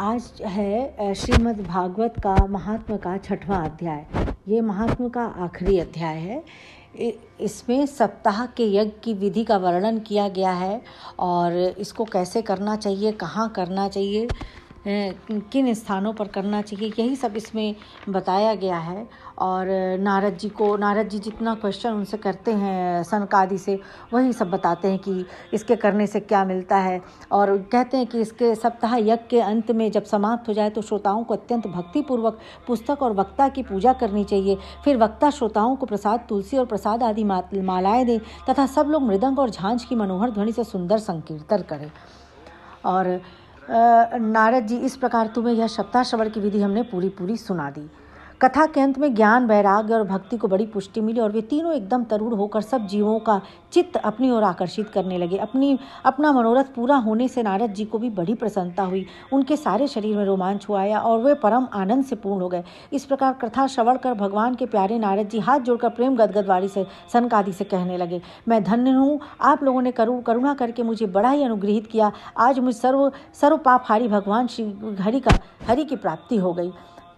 आज है श्रीमद् भागवत का महात्म का 6वां अध्याय। ये महात्म का आखिरी अध्याय है। इसमें सप्ताह के यज्ञ की विधि का वर्णन किया गया है और इसको कैसे करना चाहिए, कहाँ करना चाहिए, किन स्थानों पर करना चाहिए, यही सब इसमें बताया गया है। और नारद जी जितना क्वेश्चन उनसे करते हैं सनकादि से, वही सब बताते हैं कि इसके करने से क्या मिलता है। और कहते हैं कि इसके सप्ताह यज्ञ के अंत में जब समाप्त हो जाए तो श्रोताओं को अत्यंत भक्तिपूर्वक पुस्तक और वक्ता की पूजा करनी चाहिए। फिर वक्ता श्रोताओं को प्रसाद, तुलसी और प्रसाद आदि मालाएं दें तथा सब लोग मृदंग और झांझ की मनोहर ध्वनि से सुंदर संकीर्तन करें। और नारद जी, इस प्रकार तुम्हें यह सप्ताह श्रवण की विधि हमने पूरी सुना दी। कथा के अंत में ज्ञान, वैराग्य और भक्ति को बड़ी पुष्टि मिली और वे तीनों एकदम तरूढ़ होकर सब जीवों का चित्त अपनी ओर आकर्षित करने लगे। अपना मनोरथ पूरा होने से नारद जी को भी बड़ी प्रसन्नता हुई। उनके सारे शरीर में रोमांच हो आया और वे परम आनंद से पूर्ण हो गए। इस प्रकार कथा श्रवण कर भगवान के प्यारे नारद जी हाथ जोड़कर प्रेम गदगद वाणी से सनकादि से कहने लगे, मैं धन्य हूँ, आप लोगों ने करुणा करके मुझे बड़ा ही अनुग्रहित किया। आज मुझ सर्व पापहारी भगवान श्री हरि की प्राप्ति हो गई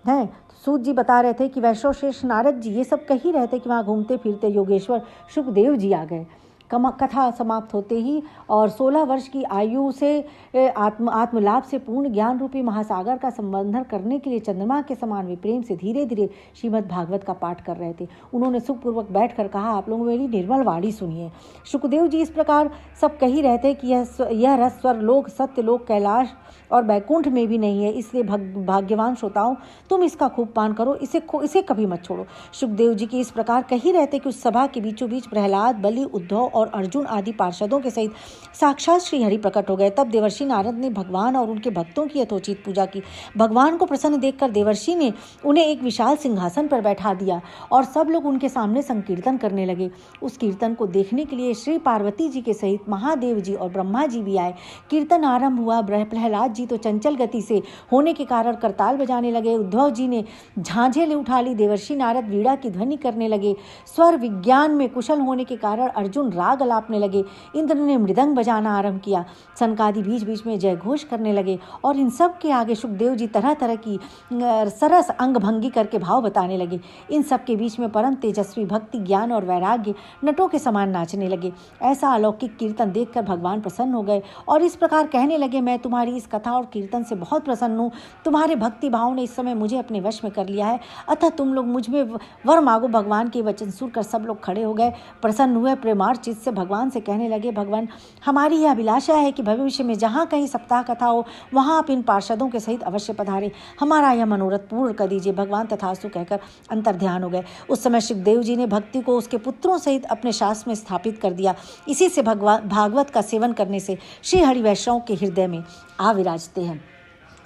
है। सूत जी बता रहे थे कि वैश्वश्रेष्ठ नारद जी ये सब कह ही रहे थे कि वहाँ घूमते फिरते योगेश्वर सुखदेव जी आ गए। कथा समाप्त होते ही और 16 वर्ष की आयु से आत्मलाभ से पूर्ण ज्ञान रूपी महासागर का संबंधन करने के लिए चंद्रमा के समान वे प्रेम से धीरे धीरे श्रीमद् भागवत का पाठ कर रहे थे। उन्होंने सुखपूर्वक बैठकर कहा, आप लोग मेरी निर्मल वाणी सुनिए। सुखदेव जी इस प्रकार सब कह ही रहे थे कि यह रस स्वर्लोक, सत्यलोक, कैलाश और बैकुंठ में भी नहीं है, इसलिए भाग्यवान श्रोताओं तुम इसका खूब पान करो, इसे कभी मत छोड़ो। सुखदेव जी की इस प्रकार कह ही रहे थे कि उस सभा के बीचों बीच प्रहलाद, बलि, उद्धव और अर्जुन आदि पार्षदों के सहित साक्षात श्री हरि प्रकट हो गए। तब देवर्षि नारद ने भगवान और उनके भक्तों की यथोचित पूजा की। भगवान को प्रसन्न देखकर देवर्षि ने उन्हें एक विशाल सिंहासन पर बैठा दिया और सब लोग उनके सामने संकीर्तन करने लगे। उस कीर्तन को देखने के लिए श्री पार्वती जी के सहित महादेव जी और ब्रह्मा जी भी आए। कीर्तन आरंभ हुआ। प्रहलाद जी तो चंचल गति से होने के कारण करताल बजाने लगे। उद्धव जी ने झांझे ले उठा ली। देवर्षि नारद वीणा की ध्वनि करने लगे। स्वर विज्ञान में कुशल होने के कारण अर्जुन राग अलापने लगे। इंद्र ने मृदंग बजाना आरंभ किया। सनकादि बीच बीच में जय घोष करने लगे और इन सब के आगे सुखदेव जी तरह तरह की सरस अंग भंगी करके भाव बताने लगे। इन सब के बीच में परम तेजस्वी भक्ति, ज्ञान और वैराग्य नटों के समान नाचने लगे। ऐसा अलौकिक कीर्तन देखकर भगवान प्रसन्न हो गए और इस प्रकार कहने लगे, मैं तुम्हारी इस कथा और कीर्तन से बहुत प्रसन्न हूँ। तुम्हारे भक्ति भाव ने इस समय मुझे अपने वश में कर लिया है, अतः तुम लोग मुझ में वर मांगो। भगवान के वचन सुनकर सब लोग खड़े हो गए, प्रसन्न हुए। प्रेमार्थ चित्त से भगवान से कहने लगे, भगवान हमारी यह अभिलाषा है कि भविष्य में जहाँ कहीं सप्ताह कथा हो वहाँ आप इन पार्षदों के सहित अवश्य पधारे, हमारा यह मनोरथ पूर्ण कर दीजिए। भगवान तथास्तु कहकर अंतर्ध्यान हो गए। उस समय सुखदेव जी ने भक्ति को उसके पुत्रों सहित अपने शास्त्र में स्थापित कर दिया। इसी से भागवत का सेवन करने से श्री हरि वैष्णव के हृदय में आ विराजते हैं।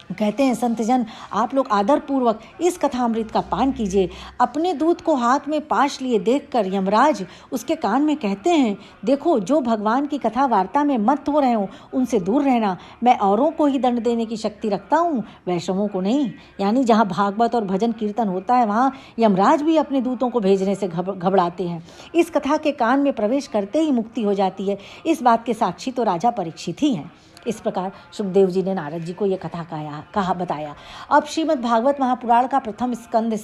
कहते हैं, संतजन आप लोग आदर पूर्वक इस कथामृत का पान कीजिए। अपने दूध को हाथ में पाश लिए देखकर यमराज उसके कान में कहते हैं, देखो जो भगवान की कथा वार्ता में मत हो रहे हो उनसे दूर रहना। मैं औरों को ही दंड देने की शक्ति रखता हूँ, वैष्णवों को नहीं। यानी जहाँ भागवत और भजन कीर्तन होता है वहाँ यमराज भी अपने दूतों को भेजने से घबराते हैं। इस कथा के कान में प्रवेश करते ही मुक्ति हो जाती है। इस बात के साक्षी तो राजा परीक्षित ही हैं। इस प्रकार सुखदेव जी ने नारद जी को यह कथा बताया। अब श्रीमद् भागवत महापुराण का प्रथम स्कंद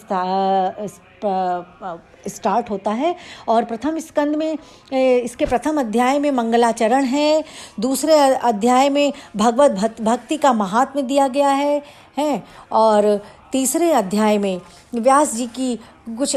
स्टार्ट होता है और प्रथम स्कंद में इसके प्रथम अध्याय में मंगलाचरण है। दूसरे अध्याय में भगवत भक्ति का महात्म्य दिया गया है और तीसरे अध्याय में व्यास जी की कुछ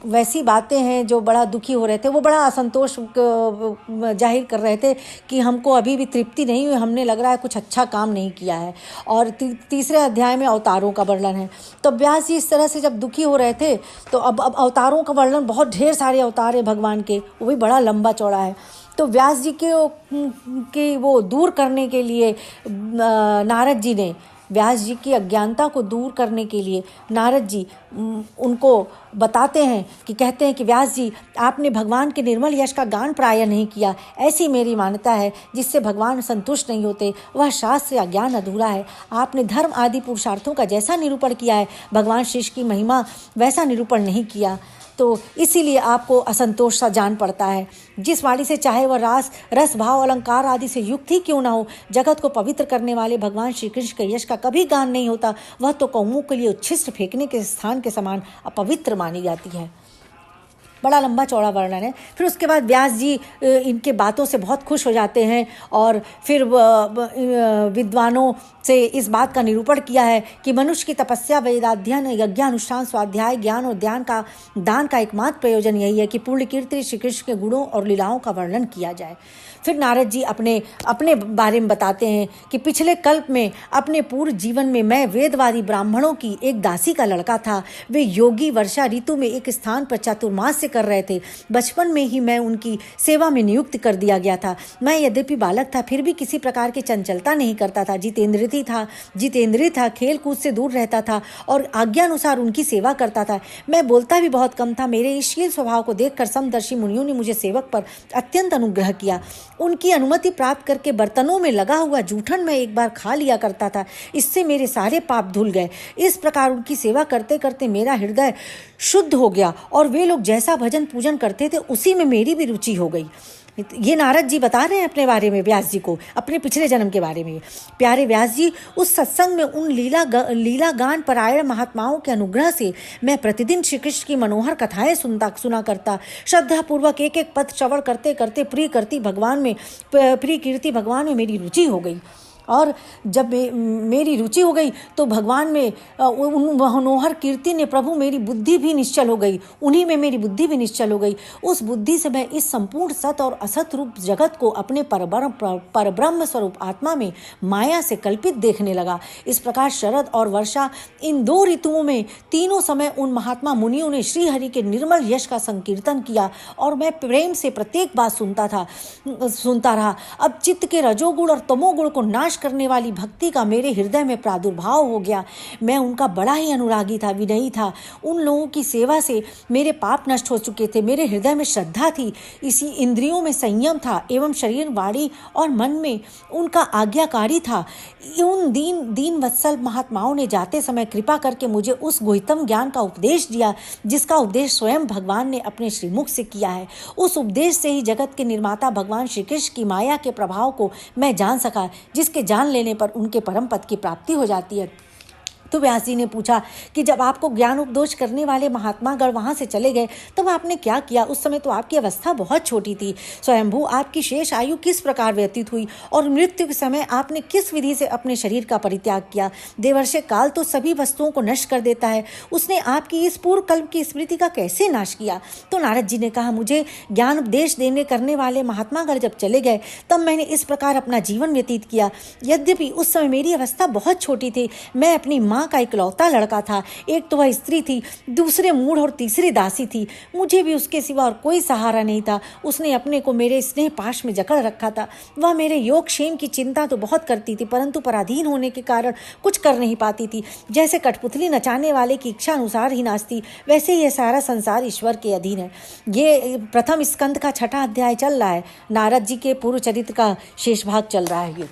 वैसी बातें हैं जो बड़ा दुखी हो रहे थे। वो बड़ा असंतोष जाहिर कर रहे थे कि हमको अभी भी तृप्ति नहीं हुई, हमने लग रहा है कुछ अच्छा काम नहीं किया है। और तीसरे अध्याय में अवतारों का वर्णन है। तो व्यास जी इस तरह से जब दुखी हो रहे थे तो अब अवतारों का वर्णन, बहुत ढेर सारे अवतार है भगवान के, वो भी बड़ा लंबा चौड़ा है। तो व्यास जी के वो दूर करने के लिए नारद जी ने, व्यास जी की अज्ञानता को दूर करने के लिए नारद जी उनको बताते हैं कि कहते हैं कि व्यास जी, आपने भगवान के निर्मल यश का गान प्राय नहीं किया। ऐसी मेरी मान्यता है जिससे भगवान संतुष्ट नहीं होते, वह शास्त्र या ज्ञान अधूरा है। आपने धर्म आदि पुरुषार्थों का जैसा निरूपण किया है, भगवान शिष्य की महिमा वैसा निरूपण नहीं किया, तो इसीलिए आपको असंतोष सा जान पड़ता है। जिस वाणी से चाहे वह रस भाव अलंकार आदि से युक्त ही क्यों ना हो, जगत को पवित्र करने वाले भगवान श्री कृष्ण के यश का कभी गान नहीं होता। वह तो कौमों के लिए उच्छिष्ट फेंकने के स्थान के समान अपवित्र मानी जाती है। बड़ा लंबा चौड़ा वर्णन है। फिर उसके बाद व्यास जी इनके बातों से बहुत खुश हो जाते हैं और फिर विद्वानों से इस बात का निरूपण किया है कि मनुष्य की तपस्या, वेदाध्ययन, यज्ञानुष्ठान, स्वाध्याय, ज्ञान और दान का एकमात्र प्रयोजन यही है कि पूर्ण कीर्ति श्री कृष्ण के गुणों और लीलाओं का वर्णन किया जाए। फिर नारद जी अपने बारे में बताते हैं कि पिछले कल्प में अपने पूर्व जीवन में मैं वेदवादी ब्राह्मणों की एक दासी का लड़का था। वे योगी वर्षा ऋतु में एक स्थान पर चातुर्मास कर रहे थे। बचपन में ही मैं उनकी सेवा में नियुक्त कर दिया गया था। मैं यद्यपि बालक था, फिर भी किसी प्रकार की चंचलता नहीं करता था। जितेंद्रिय था, खेल कूद से दूर रहता था और आज्ञानुसार उनकी सेवा करता था। मैं बोलता भी बहुत कम था। मेरे इस शील स्वभाव को देखकर समदर्शी मुनियों ने मुझे सेवक पर अत्यंत अनुग्रह किया। उनकी अनुमति प्राप्त करके बर्तनों में लगा हुआ जूठन मैं एक बार खा लिया करता था। इससे मेरे सारे पाप धुल गए। इस प्रकार उनकी सेवा करते करते मेरा हृदय शुद्ध हो गया और वे लोग जैसा भजन पूजन करते थे उसी में मेरी भी रुचि हो गई। ये नारद जी बता रहे हैं अपने बारे में, व्यास जी को अपने पिछले जन्म के बारे में। प्यारे व्यास जी, उस सत्संग में उन लीला गान परायण महात्माओं के अनुग्रह से मैं प्रतिदिन श्री कृष्ण की मनोहर कथाएं सुना करता। श्रद्धापूर्वक एक एक पद श्रवण करते करते प्रिय कीर्ति भगवान में मेरी रुचि हो गई। और जब मेरी रुचि हो गई तो भगवान में मनोहर कीर्ति ने प्रभु मेरी बुद्धि भी निश्चल हो गई, उन्हीं में मेरी बुद्धि भी निश्चल हो गई। उस बुद्धि से मैं इस संपूर्ण सत और असत रूप जगत को अपने परब्रह्म स्वरूप आत्मा में माया से कल्पित देखने लगा। इस प्रकार शरद और वर्षा, इन दो ऋतुओं में तीनों समय उन महात्मा मुनियों ने श्री हरि के निर्मल यश का संकीर्तन किया और मैं प्रेम से प्रत्येक बात सुनता रहा। अब चित्त के रजोगुण और तमोगुण को नाश करने वाली भक्ति का मेरे हृदय में प्रादुर्भाव हो गया। मैं उनका बड़ा ही अनुरागी था, विनयी था। उन लोगों की सेवा से मेरे पाप नष्ट हो चुके थे। मेरे हृदय में श्रद्धा थी, इसी इंद्रियों में संयम था एवं शरीर, वाणी और मन में उनका आज्ञाकारी था। उन दीन वत्सल महात्माओं ने जाते समय कृपा करके मुझे उस गुह्यतम ज्ञान का उपदेश दिया जिसका उपदेश स्वयं भगवान ने अपने श्रीमुख से किया है। उस उपदेश से ही जगत के निर्माता भगवान श्री कृष्ण की माया के प्रभाव को मैं जान सका, जिसके जान लेने पर उनके परम पद की प्राप्ति हो जाती है। तो व्यास जी ने पूछा कि जब आपको ज्ञान उपदेश करने वाले महात्मागण वहाँ से चले गए तब आपने क्या किया? उस समय तो आपकी अवस्था बहुत छोटी थी। स्वयंभू, आपकी शेष आयु किस प्रकार व्यतीत हुई और मृत्यु के समय आपने किस विधि से अपने शरीर का परित्याग किया? देवर्षि काल तो सभी वस्तुओं को नष्ट कर देता है, उसने आपकी इस पूर्व कल्प की स्मृति का कैसे नाश किया? तो नारद जी ने कहा, मुझे ज्ञान उपदेश करने वाले महात्मागण जब चले गए तब मैंने इस प्रकार अपना जीवन व्यतीत किया। यद्यपि उस समय मेरी अवस्था बहुत छोटी थी, मैं अपनी माँ का इकलौता लड़का था। एक तो वह स्त्री थी, दूसरे मूढ़ और तीसरी दासी थी। मुझे भी उसके सिवा और कोई सहारा नहीं था। उसने अपने को मेरे स्नेह पाश में जकड़ रखा था। वह मेरे योग क्षेम की चिंता तो बहुत करती थी, परंतु पराधीन होने के कारण कुछ कर नहीं पाती थी। जैसे कठपुतली नचाने वाले की इच्छा अनुसार ही नाचती, वैसे ही यह सारा संसार ईश्वर के अधीन है। ये प्रथम स्कंद का 6वां अध्याय चल रहा है। नारद जी के पूर्व चरित्र का शेष भाग चल रहा है ये।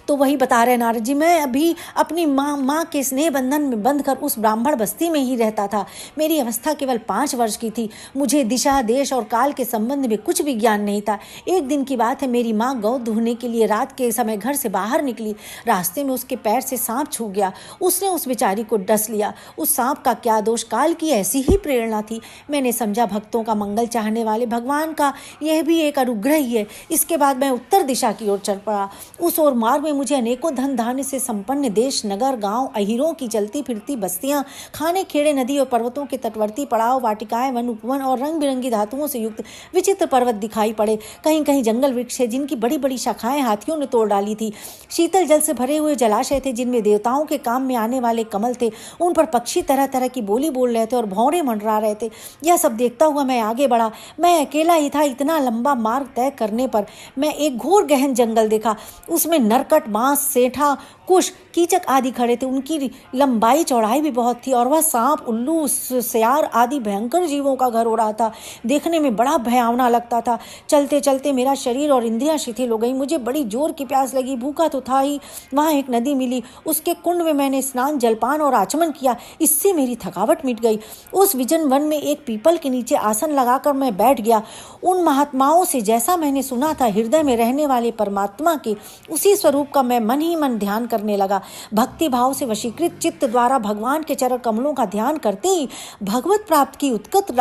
तो वही बता रहे नारद जी, मैं अभी अपनी माँ के स्नेह बंधन में बंधकर उस ब्राह्मण बस्ती में ही रहता था। मेरी अवस्था केवल 5 वर्ष की थी। मुझे दिशा, देश और काल के संबंध में कुछ भी ज्ञान नहीं था। एक दिन की बात है, मेरी माँ गौ धोने के लिए रात के समय घर से बाहर निकली। रास्ते में उसके पैर से सांप छू गया। उसने उस बेचारी को डस लिया। उस सांप का क्या दोष, काल की ऐसी ही प्रेरणा थी। मैंने समझा भक्तों का मंगल चाहने वाले भगवान का यह भी एक अनुग्रह ही है। इसके बाद मैं उत्तर दिशा की ओर चल पड़ा। उस और मार्ग में मुझे अनेकों धन धान्य से संपन्न देश, नगर, गांव, अहीरों की चलती फिरती बस्तियां, खाने खेड़े, नदी और पर्वतों के तटवर्ती पड़ाव, वाटिकाएं, वन उपवन और रंग बिरंगी धातुओं से युक्त विचित्र पर्वत दिखाई पड़े। कहीं कहीं जंगल वृक्ष है जिनकी बड़ी बड़ी शाखाएं हाथियों ने तोड़ डाली थी। शीतल जल से भरे हुए जलाशय थे जिनमें देवताओं के काम में आने वाले कमल थे। उन पर पक्षी तरह तरह की बोली बोल रहे थे और भौरे मंडरा रहे थे। यह सब देखता हुआ मैं आगे बढ़ा। मैं अकेला ही था। इतना लंबा मार्ग तय करने पर मैं एक घोर गहन जंगल देखा। उसमें उसमें नरकट, बांस, सेठा, कुश, कीचक आदि खड़े थे। उनकी लंबाई चौड़ाई भी बहुत थी और वह सांप, उल्लू, सियार आदि भयंकर जीवों का घर हो रहा था। देखने में बड़ा भयावना लगता था। चलते चलते मेरा शरीर और इंद्रियां शिथिल हो गई। मुझे बड़ी जोर की प्यास लगी। भूखा तो था ही। वहाँ एक नदी मिली। उसके कुंड में मैंने स्नान, जलपान और आचमन किया। इससे मेरी थकावट मिट गई। उस विजन वन में एक पीपल के नीचे आसन लगाकर मैं बैठ गया। उन महात्माओं से जैसा मैंने सुना था, हृदय में रहने वाले परमात्मा के उसी स्वरूप का मैं मन ही मन ध्यान करने लगा। भक्ति भाव से वशीकृत चित्त द्वारा भगवान के चरण कमलों का ध्यान करते ही भगवत प्राप्त की उत्कट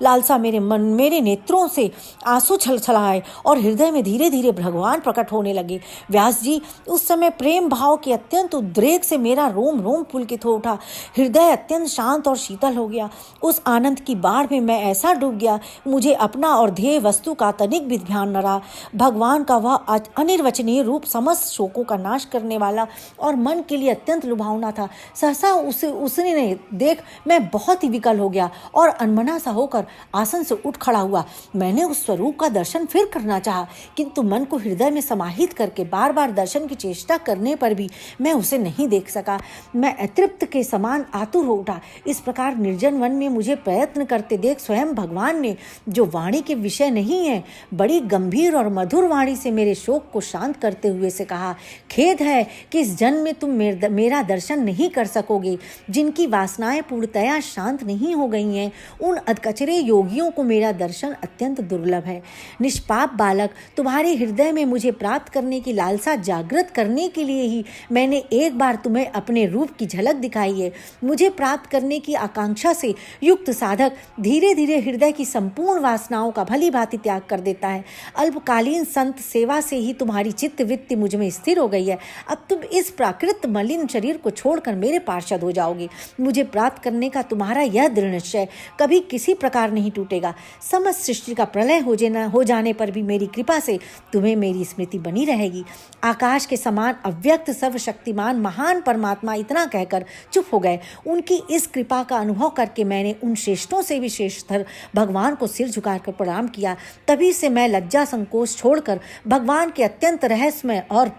लालसा मेरे नेत्रों से आंसू छलछलाए और हृदय में धीरे धीरे भगवान प्रकट होने लगे। व्यास जी, उस समय प्रेम भाव के अत्यंत उद्रेक से मेरा रोम रोम पुलकित हो उठा। हृदय अत्यंत शांत और शीतल हो गया। उस आनंद की बाढ़ में मैं ऐसा डूब गया, मुझे अपना और ध्येय वस्तु का तनिक भी ध्यान न रहा। भगवान का वह अनिर्वचनीय रूप समस्त शोकों का नाश करने वाला और मन के लिए अत्यंत लुभावना था। सहसा उसने देख मैं बहुत ही विकल हो गया और अनमना सा होकर आसन से उठ खड़ा हुआ। मैंने उस स्वरूप का दर्शन फिर करना चाहा, किंतु मन को हृदय में समाहित करके बार बार दर्शन की चेष्टा करने पर भी मैं उसे नहीं देख सका। मैं अतृप्त के समान आतुर हो उठा। इस प्रकार निर्जन वन में मुझे प्रयत्न करते देख स्वयं भगवान ने, जो वाणी के विषय नहीं है, बड़ी गंभीर और मधुर वाणी से मेरे शोक को शांत करते हुए से कहा, खेद है कि इस जन्म में तुम मेरा दर्शन नहीं कर सकोगे। जिनकी वासनाएं पूर्णतया शांत नहीं हो गई हैं, उन अधकचरे योगियों को मेरा दर्शन अत्यंत दुर्लभ है। निष्पाप बालक, तुम्हारे हृदय में मुझे प्राप्त करने की लालसा जागृत करने के लिए ही मैंने एक बार तुम्हें अपने रूप की झलक दिखाई है। मुझे प्राप्त करने की आकांक्षा से युक्त साधक धीरे धीरे हृदय की संपूर्ण वासनाओं का भली भांति त्याग कर देता है। अल्पकालीन संत सेवा से ही तुम्हारी चित्त वृत्ति मुझ में स्थिर हो गई है। अब तुम इस प्राकृत मलिन शरीर को छोड़कर मेरे पार्षद हो जाओगे। मुझे प्राप्त करने का तुम्हारा यह दृढ़ निश्चय कभी किसी प्रकार नहीं टूटेगा। समस्त सृष्टि का प्रलय हो जाने पर भी मेरी कृपा से तुम्हें मेरी स्मृति बनी रहेगी। आकाश के समान अव्यक्त सर्वशक्तिमान महान परमात्मा इतना कहकर चुप हो गए। उनकी इस कृपा का अनुभव करके मैंने उन श्रेष्ठों से भी श्रेष्ठतर भगवान को सिर झुकाकर प्रणाम किया। तभी से मैं लज्जा संकोच छोड़कर भगवान के अत्यंत रहस्यमय और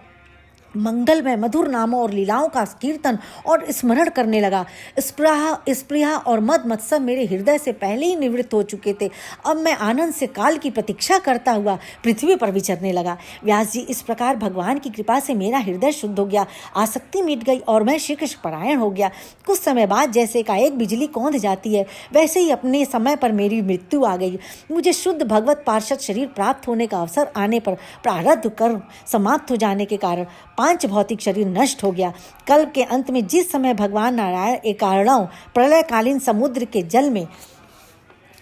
मंगलमय मधुर नामों और लीलाओं का कीर्तन और स्मरण करने लगा। स्पृहा और मद मत्सर मेरे हृदय से पहले ही निवृत्त हो चुके थे। अब मैं आनंद से काल की प्रतीक्षा करता हुआ पृथ्वी पर विचरने लगा। व्यास जी, इस प्रकार भगवान की कृपा से मेरा हृदय शुद्ध हो गया, आसक्ति मिट गई और मैं श्री कृष्ण परायण हो गया। कुछ समय बाद जैसे एकाएक बिजली कौंध जाती है, वैसे ही अपने समय पर मेरी मृत्यु आ गई। मुझे शुद्ध भगवत पार्षद शरीर प्राप्त होने का अवसर आने पर प्रारब्ध कर्म समाप्त हो जाने के कारण पांच भौतिक शरीर नष्ट हो गया। कल्प के अंत में जिस समय भगवान नारायण एकारणों प्रलयकालीन समुद्र के जल में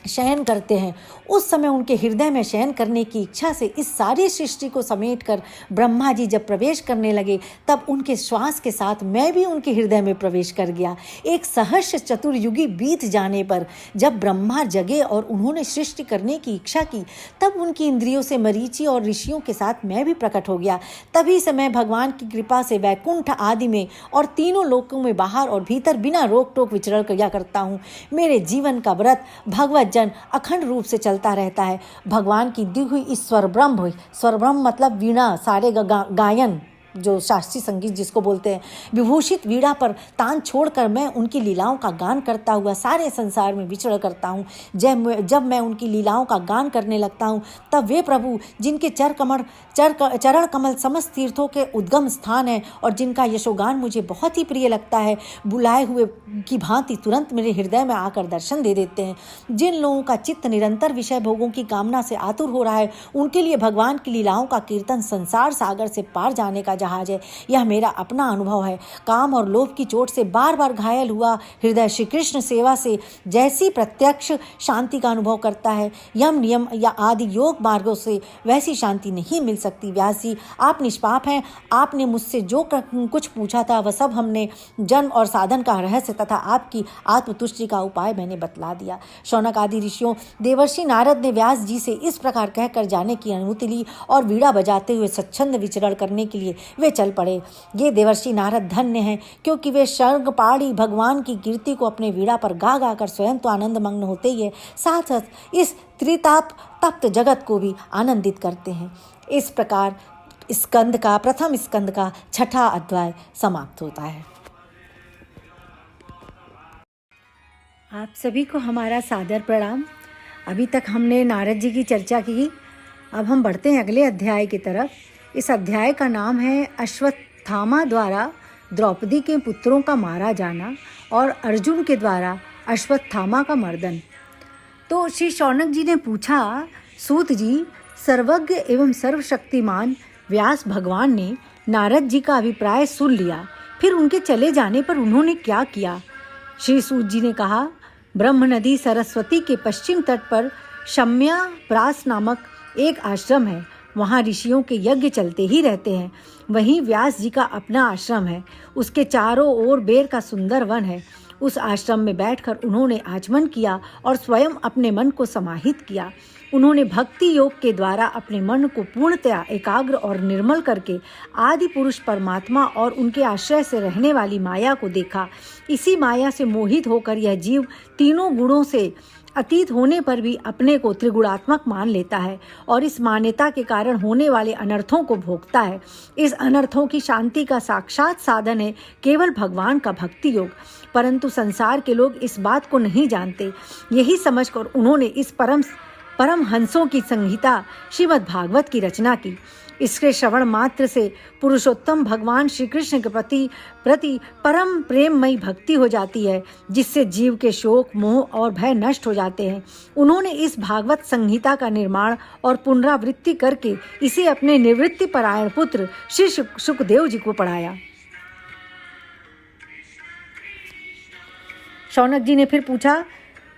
शयन करते हैं, उस समय उनके हृदय में शयन करने की इच्छा से इस सारी सृष्टि को समेटकर ब्रह्मा जी जब प्रवेश करने लगे, तब उनके श्वास के साथ मैं भी उनके हृदय में प्रवेश कर गया। एक सहस्र चतुर्युगी बीत जाने पर जब ब्रह्मा जगे और उन्होंने सृष्टि करने की इच्छा की, तब उनकी इंद्रियों से मरीचि और ऋषियों के साथ मैं भी प्रकट हो गया। तभी से मैं भगवान की कृपा से वैकुंठ आदि में और तीनों लोकों में बाहर और भीतर बिना रोक टोक विचरण किया करता हूँ। मेरे जीवन का व्रत भगवत जन अखंड रूप से चलता रहता है। भगवान की दी हुई इस स्वर ब्रह्म मतलब वीणा, सारे गायन, जो शास्त्रीय संगीत जिसको बोलते हैं, विभूषित वीणा पर तान छोड़कर मैं उनकी लीलाओं का गान करता हुआ सारे संसार में विचरण करता हूँ। जब मैं उनकी लीलाओं का गान करने लगता हूँ, तब वे प्रभु जिनके चरण कमल समस्त तीर्थों के उद्गम स्थान है और जिनका यशोगान मुझे बहुत ही प्रिय लगता है, बुलाए हुए की भांति तुरंत मेरे हृदय में आकर दर्शन दे देते हैं। जिन लोगों का चित्त निरंतर विषय भोगों की कामना से आतुर हो रहा है, उनके लिए भगवान की लीलाओं का कीर्तन संसार सागर से पार जाने का जहाज है। यह मेरा अपना अनुभव है। काम और लोभ की चोट से बार बार घायल हुआ हृदय श्री कृष्ण सेवा से जैसी प्रत्यक्ष शांति का अनुभव करता है, यम नियम या आदि योग मार्गों से वैसी शांति नहीं मिल सकती। व्यास जी, आप निष्पाप हैं। आपने मुझसे जो कुछ पूछा था वह सब हमने जन्म और साधन का रहस्य तथा आपकी आत्मतुष्टि का उपाय मैंने बतला दिया। शौनक आदि ऋषियों, देवर्षि नारद ने व्यास जी से इस प्रकार कहकर जाने की अनुमति ली और वीणा बजाते हुए स्वच्छंद विचरण करने के लिए वे चल पड़े। ये देवर्षि नारद धन्य हैं, क्योंकि वे सर्गपाणी भगवान की कीर्ति को अपने वीणा पर गा गा कर स्वयं तो आनंद मग्न होते ही है, साथ साथ इस त्रिताप तप्त जगत को भी आनंदित करते हैं। इस प्रकार प्रथम स्कंद का छठा अध्याय समाप्त होता है। आप सभी को हमारा सादर प्रणाम। अभी तक हमने नारद जी की चर्चा की, अब हम बढ़ते हैं अगले अध्याय की तरफ। इस अध्याय का नाम है अश्वत्थामा द्वारा द्रौपदी के पुत्रों का मारा जाना और अर्जुन के द्वारा अश्वत्थामा का मर्दन। तो श्री शौनक जी ने पूछा, सूत जी, सर्वज्ञ एवं सर्वशक्तिमान व्यास भगवान ने नारद जी का अभिप्राय सुन लिया, फिर उनके चले जाने पर उन्होंने क्या किया? श्री सूत जी ने कहा, ब्रह्म नदी सरस्वती के पश्चिम तट पर शम्या प्रास नामक एक आश्रम है। वहाँ ऋषियों के यज्ञ चलते ही रहते हैं। वहीं व्यास जी का अपना आश्रम है। उसके चारों ओर बेर का सुंदर वन है। उस आश्रम में बैठकर उन्होंने आचमन किया और स्वयं अपने मन को समाहित किया। उन्होंने भक्ति योग के द्वारा अपने मन को पूर्णतया एकाग्र और निर्मल करके आदि पुरुष परमात्मा और उनके आश्रय से रहने वाली माया को देखा। इसी माया से मोहित होकर यह जीव तीनों गुणों से अतीत होने पर भी अपने को त्रिगुणात्मक मान लेता है और इस मान्यता के कारण होने वाले अनर्थों को भोगता है। इस अनर्थों की शांति का साक्षात साधन है केवल भगवान का भक्ति योग। परंतु संसार के लोग इस बात को नहीं जानते। यही समझकर उन्होंने इस परम हंसों की संहिता श्रीमद् भागवत की रचना की। इसके श्रवण मात्र से पुरुषोत्तम भगवान श्री कृष्ण के प्रति परम प्रेममयी भक्ति हो जाती है, जिससे जीव के शोक, मोह और भय नष्ट हो जाते हैं। उन्होंने इस भागवत संहिता का निर्माण और पुनरावृत्ति करके इसे अपने निवृत्ति परायण पुत्र श्री सुखदेव जी को पढ़ाया। शौनक जी ने फिर पूछा,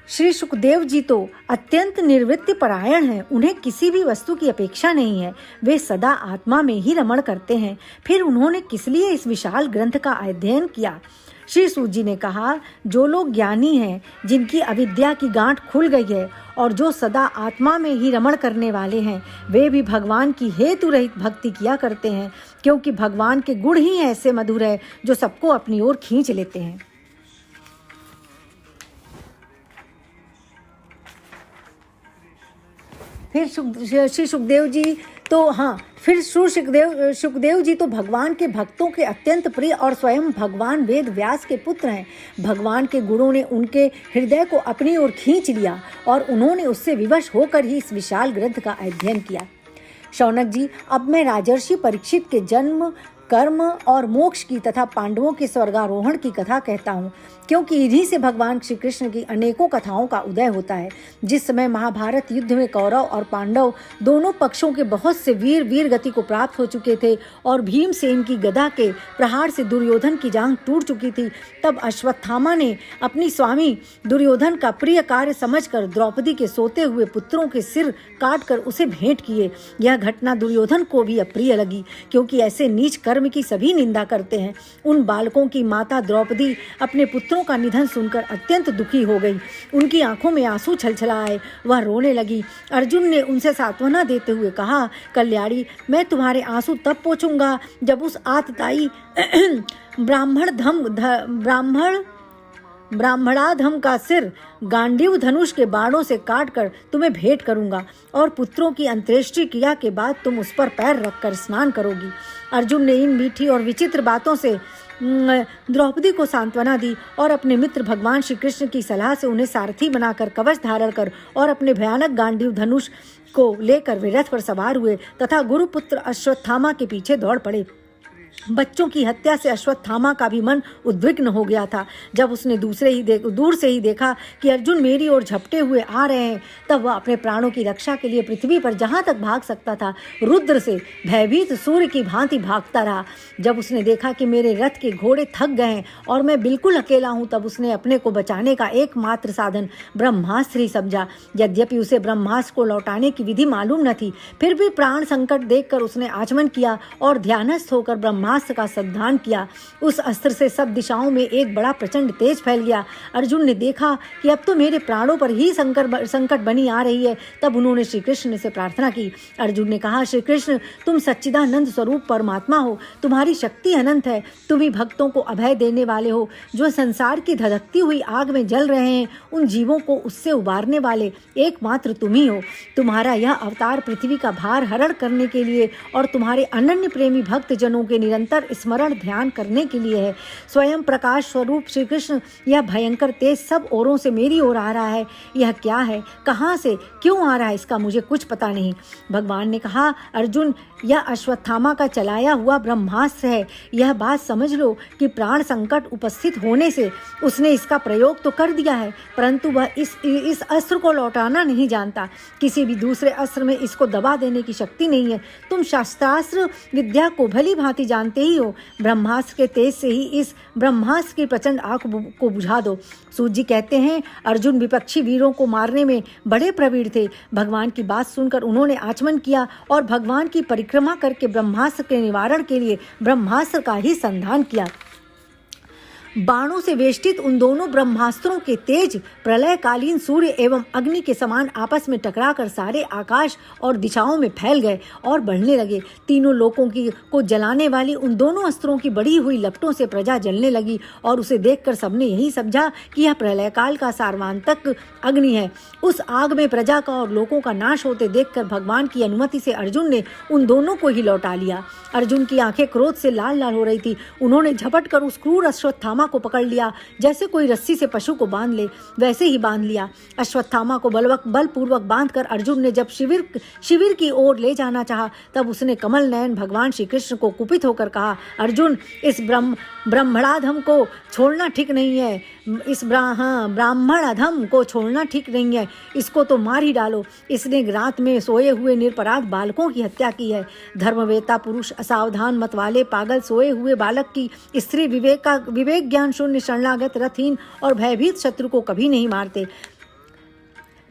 श्री सुखदेव जी तो अत्यंत निवृत्ति परायण हैं। उन्हें किसी भी वस्तु की अपेक्षा नहीं है। वे सदा आत्मा में ही रमण करते हैं। फिर उन्होंने किस लिए इस विशाल ग्रंथ का अध्ययन किया? श्री सूत जी ने कहा, जो लोग ज्ञानी हैं, जिनकी अविद्या की गांठ खुल गई है और जो सदा आत्मा में ही रमण करने वाले हैं, वे भी भगवान की हेतु रहित भक्ति किया करते हैं, क्योंकि भगवान के गुण ही ऐसे मधुर है जो सबको अपनी ओर खींच लेते हैं। फिर श्री सुखदेव जी सुखदेव जी तो भगवान के भक्तों के अत्यंत प्रिय और स्वयं भगवान वेद व्यास के पुत्र हैं। भगवान के गुणों ने उनके हृदय को अपनी ओर खींच लिया और उन्होंने उससे विवश होकर ही इस विशाल ग्रंथ का अध्ययन किया। शौनक जी, अब मैं राजर्षि परीक्षित के जन्म, कर्म और मोक्ष की तथा पांडवों के स्वर्गारोहण की कथा कहता हूँ, क्योंकि इन्हीं से भगवान श्री कृष्ण की अनेकों कथाओं का उदय होता है। जिस समय महाभारत युद्ध में कौरव और पांडव दोनों पक्षों के बहुत से वीर गति को प्राप्त हो चुके थे और भीमसेन की गदा के प्रहार से दुर्योधन की जांघ टूट चुकी थी, तब अश्वत्थामा ने अपनी स्वामी दुर्योधन का प्रिय कार्य समझकर द्रौपदी के सोते हुए पुत्रों के सिर काटकर उसे भेंट किए। यह घटना दुर्योधन को भी अप्रिय लगी, क्योंकि ऐसे नीच कर्म की सभी निंदा करते हैं। उन बालकों की माता द्रौपदी अपने पुत्रों का निधन सुनकर अत्यंत दुखी हो गई। उनकी आंखों में आंसू छलछलाए, वह रोने लगी। अर्जुन ने उनसे सांत्वना देते हुए कहा, कल्याणी, मैं तुम्हारे आंसू तब पोंछूंगा जब उस आतताई ब्राह्मणाधम का सिर गांडीव धनुष के बाणों से काटकर तुम्हें भेंट करूंगा और पुत्रों की अंत्येष्टि क्रिया के बाद तुम उस पर पैर रखकर स्नान करोगी। अर्जुन ने इन मीठी और विचित्र बातों से द्रौपदी को सांत्वना दी और अपने मित्र भगवान श्री कृष्ण की सलाह से उन्हें सारथी बनाकर कवच धारण कर और अपने भयानक गांडीव धनुष को लेकर वे रथ पर सवार हुए तथा गुरुपुत्र अश्वत्थामा के पीछे दौड़ पड़े। बच्चों की हत्या से अश्वत्थामा का भी मन उद्विग्न हो गया था। जब उसने दूर से ही देखा कि अर्जुन मेरी ओर झपटे हुए आ रहे हैं, तब वह अपने प्राणों की रक्षा के लिए पृथ्वी पर जहाँ तक भाग सकता था रुद्र से भयभीत सूर्य की भांति भागता रहा। जब उसने देखा कि मेरे रथ के घोड़े थक गए हैं और मैं बिल्कुल अकेला हूँ, तब उसने अपने को बचाने का एकमात्र साधन ब्रह्मास्त्र ही समझा। यद्यपि उसे ब्रह्मास्त्र को लौटाने की विधि मालूम न थी, फिर भी प्राण संकट देखकर उसने आचमन किया और ध्यानस्थ होकर ब्रह्मास्त्र का संधान किया। उस अस्त्र से सब दिशाओं में एक बड़ा प्रचंड तेज फैल गया। अर्जुन ने देखा कि अब तो मेरे प्राणों पर ही संकट बनी आ रही है। तब उन्होंने श्री कृष्ण से प्रार्थना की। अर्जुन ने कहा, श्री कृष्ण, तुम सच्चिदानंद स्वरूप परमात्मा हो, तुम्हारी शक्ति अनंत है, तुम ही भक्तों को अभय देने वाले हो। जो संसार की धधकती हुई आग में जल रहे हैं, उन जीवों को उससे उबारने वाले एकमात्र तुम ही हो। तुम्हारा यह अवतार पृथ्वी का भार हरण करने के लिए और तुम्हारे अनन्य प्रेमी भक्त जनों के निरंतर स्मरण ध्यान करने के लिए है। स्वयं प्रकाश स्वरूप श्री कृष्ण, यह भयंकर तेज सब ओरों से मेरी ओर आ रहा है। यह क्या है, कहाँ से, क्यों आ रहा है, इसका मुझे कुछ पता नहीं। भगवान ने कहा, अर्जुन, यह अश्वत्थामा का चलाया हुआ ब्रह्मास्त्र है। यह बात समझ लो कि प्राण संकट उपस्थित होने से उसने इसका प्रयोग तो कर दिया है, परंतु वह इस अस्त्र को लौटाना नहीं जानता। किसी भी दूसरे अस्त्र में इसको दबा देने की शक्ति नहीं है। तुम शास्त्रास्त्र विद्या को भली भांति जानते ही हो। ब्रह्मास्त्र के तेज से ही इस ब्रह्मास्त्र की प्रचंड आग को बुझा दो। सूत जी कहते हैं, अर्जुन विपक्षी वीरों को मारने में बड़े प्रवीण थे। भगवान की बात सुनकर उन्होंने आचमन किया और भगवान की परिक्रमा करके ब्रह्मास्त्र के निवारण के लिए ब्रह्मास्त्र का ही संधान किया। बाणों से वेष्टित उन दोनों ब्रह्मास्त्रों के तेज प्रलयकालीन सूर्य एवं अग्नि के समान आपस में टकराकर सारे आकाश और दिशाओं में फैल गए और बढ़ने लगे। तीनों लोकों को जलाने वाली उन दोनों अस्त्रों की बढ़ी हुई लपटों से प्रजा जलने लगी और उसे देखकर सबने यही समझा कि यह प्रलयकाल का सार्वंतक अग्नि है। उस आग में प्रजा का और लोगों का नाश होते देखकर भगवान की अनुमति से अर्जुन ने उन दोनों को ही लौटा लिया। अर्जुन की आंखें क्रोध से लाल लाल हो रही थी। उन्होंने झपट कर उस क्रूर अश्वत्थामा को पकड़ लिया। जैसे कोई रस्सी से पशु को बांध ले, वैसे ही बांध लिया। अश्वत्थामा को बलपूर्वक बांधकर अर्जुन ने जब शिविर की ओर ले जाना चाहा, तब उसने कमल नयन भगवान श्री कृष्ण को कुपित होकर कहा, अर्जुन, इस ब्राह्मणाधम को छोड़ना ठीक नहीं है। इस ब्राह्मण अधम को छोड़ना ठीक नहीं है। इसको तो मार ही डालो। इसने रात में सोए हुए निरपराध बालकों की हत्या की है। धर्मवेता पुरुष असावधान मत वाले पागल सोए हुए बालक की स्त्री विवेक ज्ञान शून्य शरणागत रथहीन और भयभीत शत्रु को कभी नहीं मारते,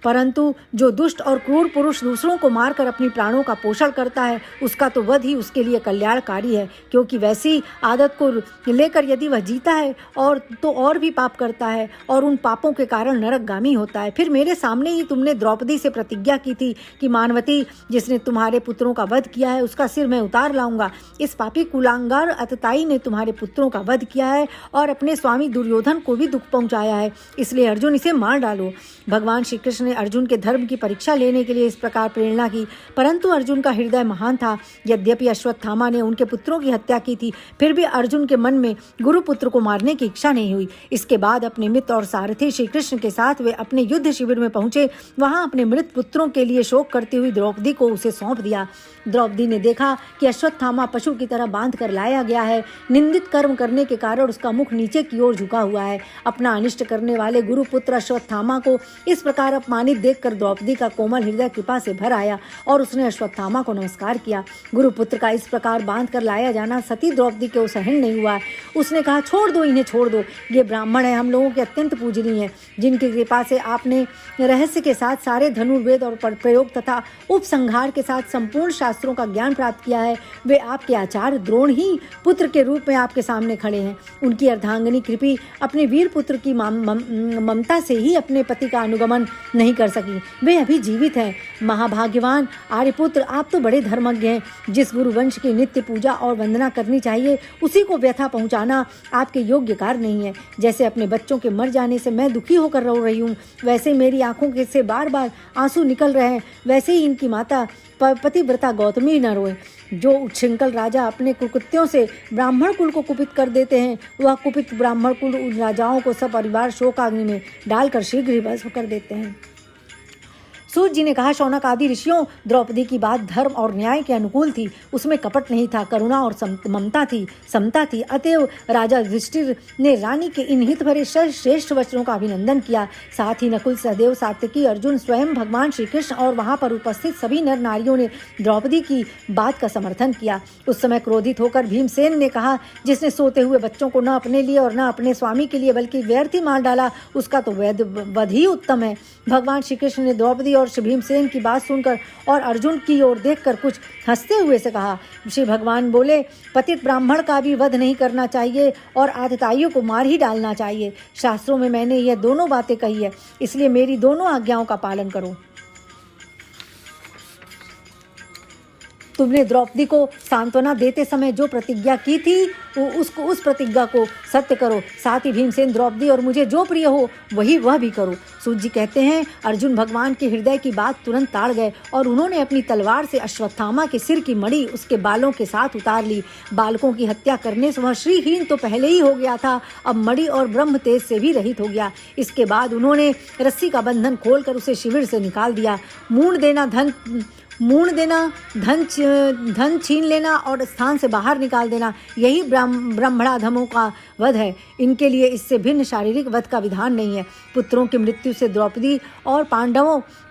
परंतु जो दुष्ट और क्रूर पुरुष दूसरों को मारकर अपनी प्राणों का पोषण करता है, उसका तो वध ही उसके लिए कल्याणकारी है, क्योंकि वैसी आदत को लेकर यदि वह जीता है और भी पाप करता है और उन पापों के कारण नरकगामी होता है। फिर मेरे सामने ही तुमने द्रौपदी से प्रतिज्ञा की थी कि मानवती, जिसने तुम्हारे पुत्रों का वध किया है, उसका सिर मैं उतार लाऊंगा। इस पापी कुलांगार अतताई ने तुम्हारे पुत्रों का वध किया है और अपने स्वामी दुर्योधन को भी दुख पहुंचाया है, इसलिए अर्जुन इसे मार डालो। भगवान श्री कृष्ण अर्जुन के धर्म की परीक्षा लेने के लिए इस प्रकार प्रेरणा की, परंतु अर्जुन का हृदय महान था। यद्यपि अश्वत्थामा ने उनके पुत्रों की हत्या की थी, फिर भी अर्जुन के मन में गुरुपुत्र को मारने की इच्छा नहीं हुई। इसके बाद अपने मित्र और सारथी श्री कृष्ण के साथ वे अपने युद्ध शिविर में पहुंचे। वहां अपने मृत पुत्रों के लिए शोक करती हुई द्रौपदी को उसे सौंप दिया। द्रौपदी ने देखा कि अश्वत्थामा पशु की तरह बांध कर लाया गया है। निंदित कर्म करने के कारण उसका मुख नीचे की ओर झुका हुआ है। अपना अनिष्ट करने वाले गुरुपुत्र अश्वत्थामा को इस प्रकार अपमानित देखकर द्रौपदी का कोमल हृदय कृपा से भर आया और उसने अश्वत्थामा को नमस्कार किया। गुरुपुत्र का इस प्रकार बांध कर लाया जाना सती द्रौपदी को सहन नहीं हुआ। उसने कहा, छोड़ दो, इन्हें छोड़ दो। ये ब्राह्मण है, हम लोगों के अत्यंत पूजनीय है, जिनकी कृपा से आपने रहस्य के साथ सारे धनुर्वेद और प्रयोग तथा उपसंहार के साथ संपूर्ण शास्त्रों का ज्ञान प्राप्त किया है। वे आपके आचार्य द्रोण ही पुत्र के रूप में आपके सामने खड़े हैं। उनकी अर्धांगिनी कृपी अपने वीर पुत्र की ममता से ही अपने पति का अनुगमन नहीं कर सकी। वे अभी जीवित हैं। महाभाग्यवान आर्यपुत्र, आप तो बड़े धर्मज्ञ हैं। जिस गुरुवंश की नित्य पूजा और वंदना करनी चाहिए, उसी को व्यथा पहुंचाना आपके योग्य कार्य नहीं है। जैसे अपने बच्चों के मर जाने से मैं दुखी होकर रो रही हूँ, वैसे मेरी आंखों से बार बार आंसू निकल रहे हैं, वैसे ही इनकी माता पतिव्रता गौतमी न रोए। जो उच्छृंखल राजा अपने कुकृत्यों से ब्राह्मण कुल को कुपित कर देते हैं, वह कुपित ब्राह्मण कुल उन राजाओं को सपरिवार शोकाग्नि में डालकर शीघ्र ही भस्म कर देते हैं। सूत जी ने कहा, शौनक आदि ऋषियों, द्रौपदी की बात धर्म और न्याय के अनुकूल थी। उसमें कपट नहीं था, करुणा और ममता थी, समता थी। अतएव राजा युधिष्ठिर ने रानी के इन हित भरे श्रेष्ठ वचनों का अभिनंदन किया। साथ ही नकुल, सहदेव, सात्यकी, अर्जुन, स्वयं भगवान श्री कृष्ण और वहां पर उपस्थित सभी नर नारियों ने द्रौपदी की बात का समर्थन किया। उस समय क्रोधित होकर भीमसेन ने कहा, जिसने सोते हुए बच्चों को न अपने लिए और न अपने स्वामी के लिए बल्कि व्यर्थ ही मार डाला, उसका तो वध ही उत्तम है। भगवान श्री कृष्ण ने द्रौपदी और श्री भीमसेन की बात सुनकर और अर्जुन की ओर देखकर कुछ हंसते हुए से कहा। श्री भगवान बोले, पतित ब्राह्मण का भी वध नहीं करना चाहिए और आतताइयों को मार ही डालना चाहिए। शास्त्रों में मैंने यह दोनों बातें कही है, इसलिए मेरी दोनों आज्ञाओं का पालन करो। तुमने द्रौपदी को सांत्वना देते समय जो प्रतिज्ञा की थी उस प्रतिज्ञा को सत्य करो। साथ ही भीमसेन, द्रौपदी और मुझे जो प्रिय हो वह भी करो। सूत जी कहते हैं, अर्जुन भगवान के हृदय की बात तुरंत ताड़ गए और उन्होंने अपनी तलवार से अश्वत्थामा के सिर की मणि उसके बालों के साथ उतार ली। बालकों की हत्या करने से वह श्रीहीन तो पहले ही हो गया था, अब मणि और ब्रह्म तेज से भी रहित हो गया। इसके बाद उन्होंने रस्सी का बंधन खोलकर उसे शिविर से निकाल दिया। मूण देना, धन छीन लेना और स्थान से बाहर निकाल देना, यही ब्रह्मणाधमों का वध है। इनके लिए इससे भिन्न शारीरिक वध का विधान नहीं है। पुत्रों की मृत्यु से द्रौपदी और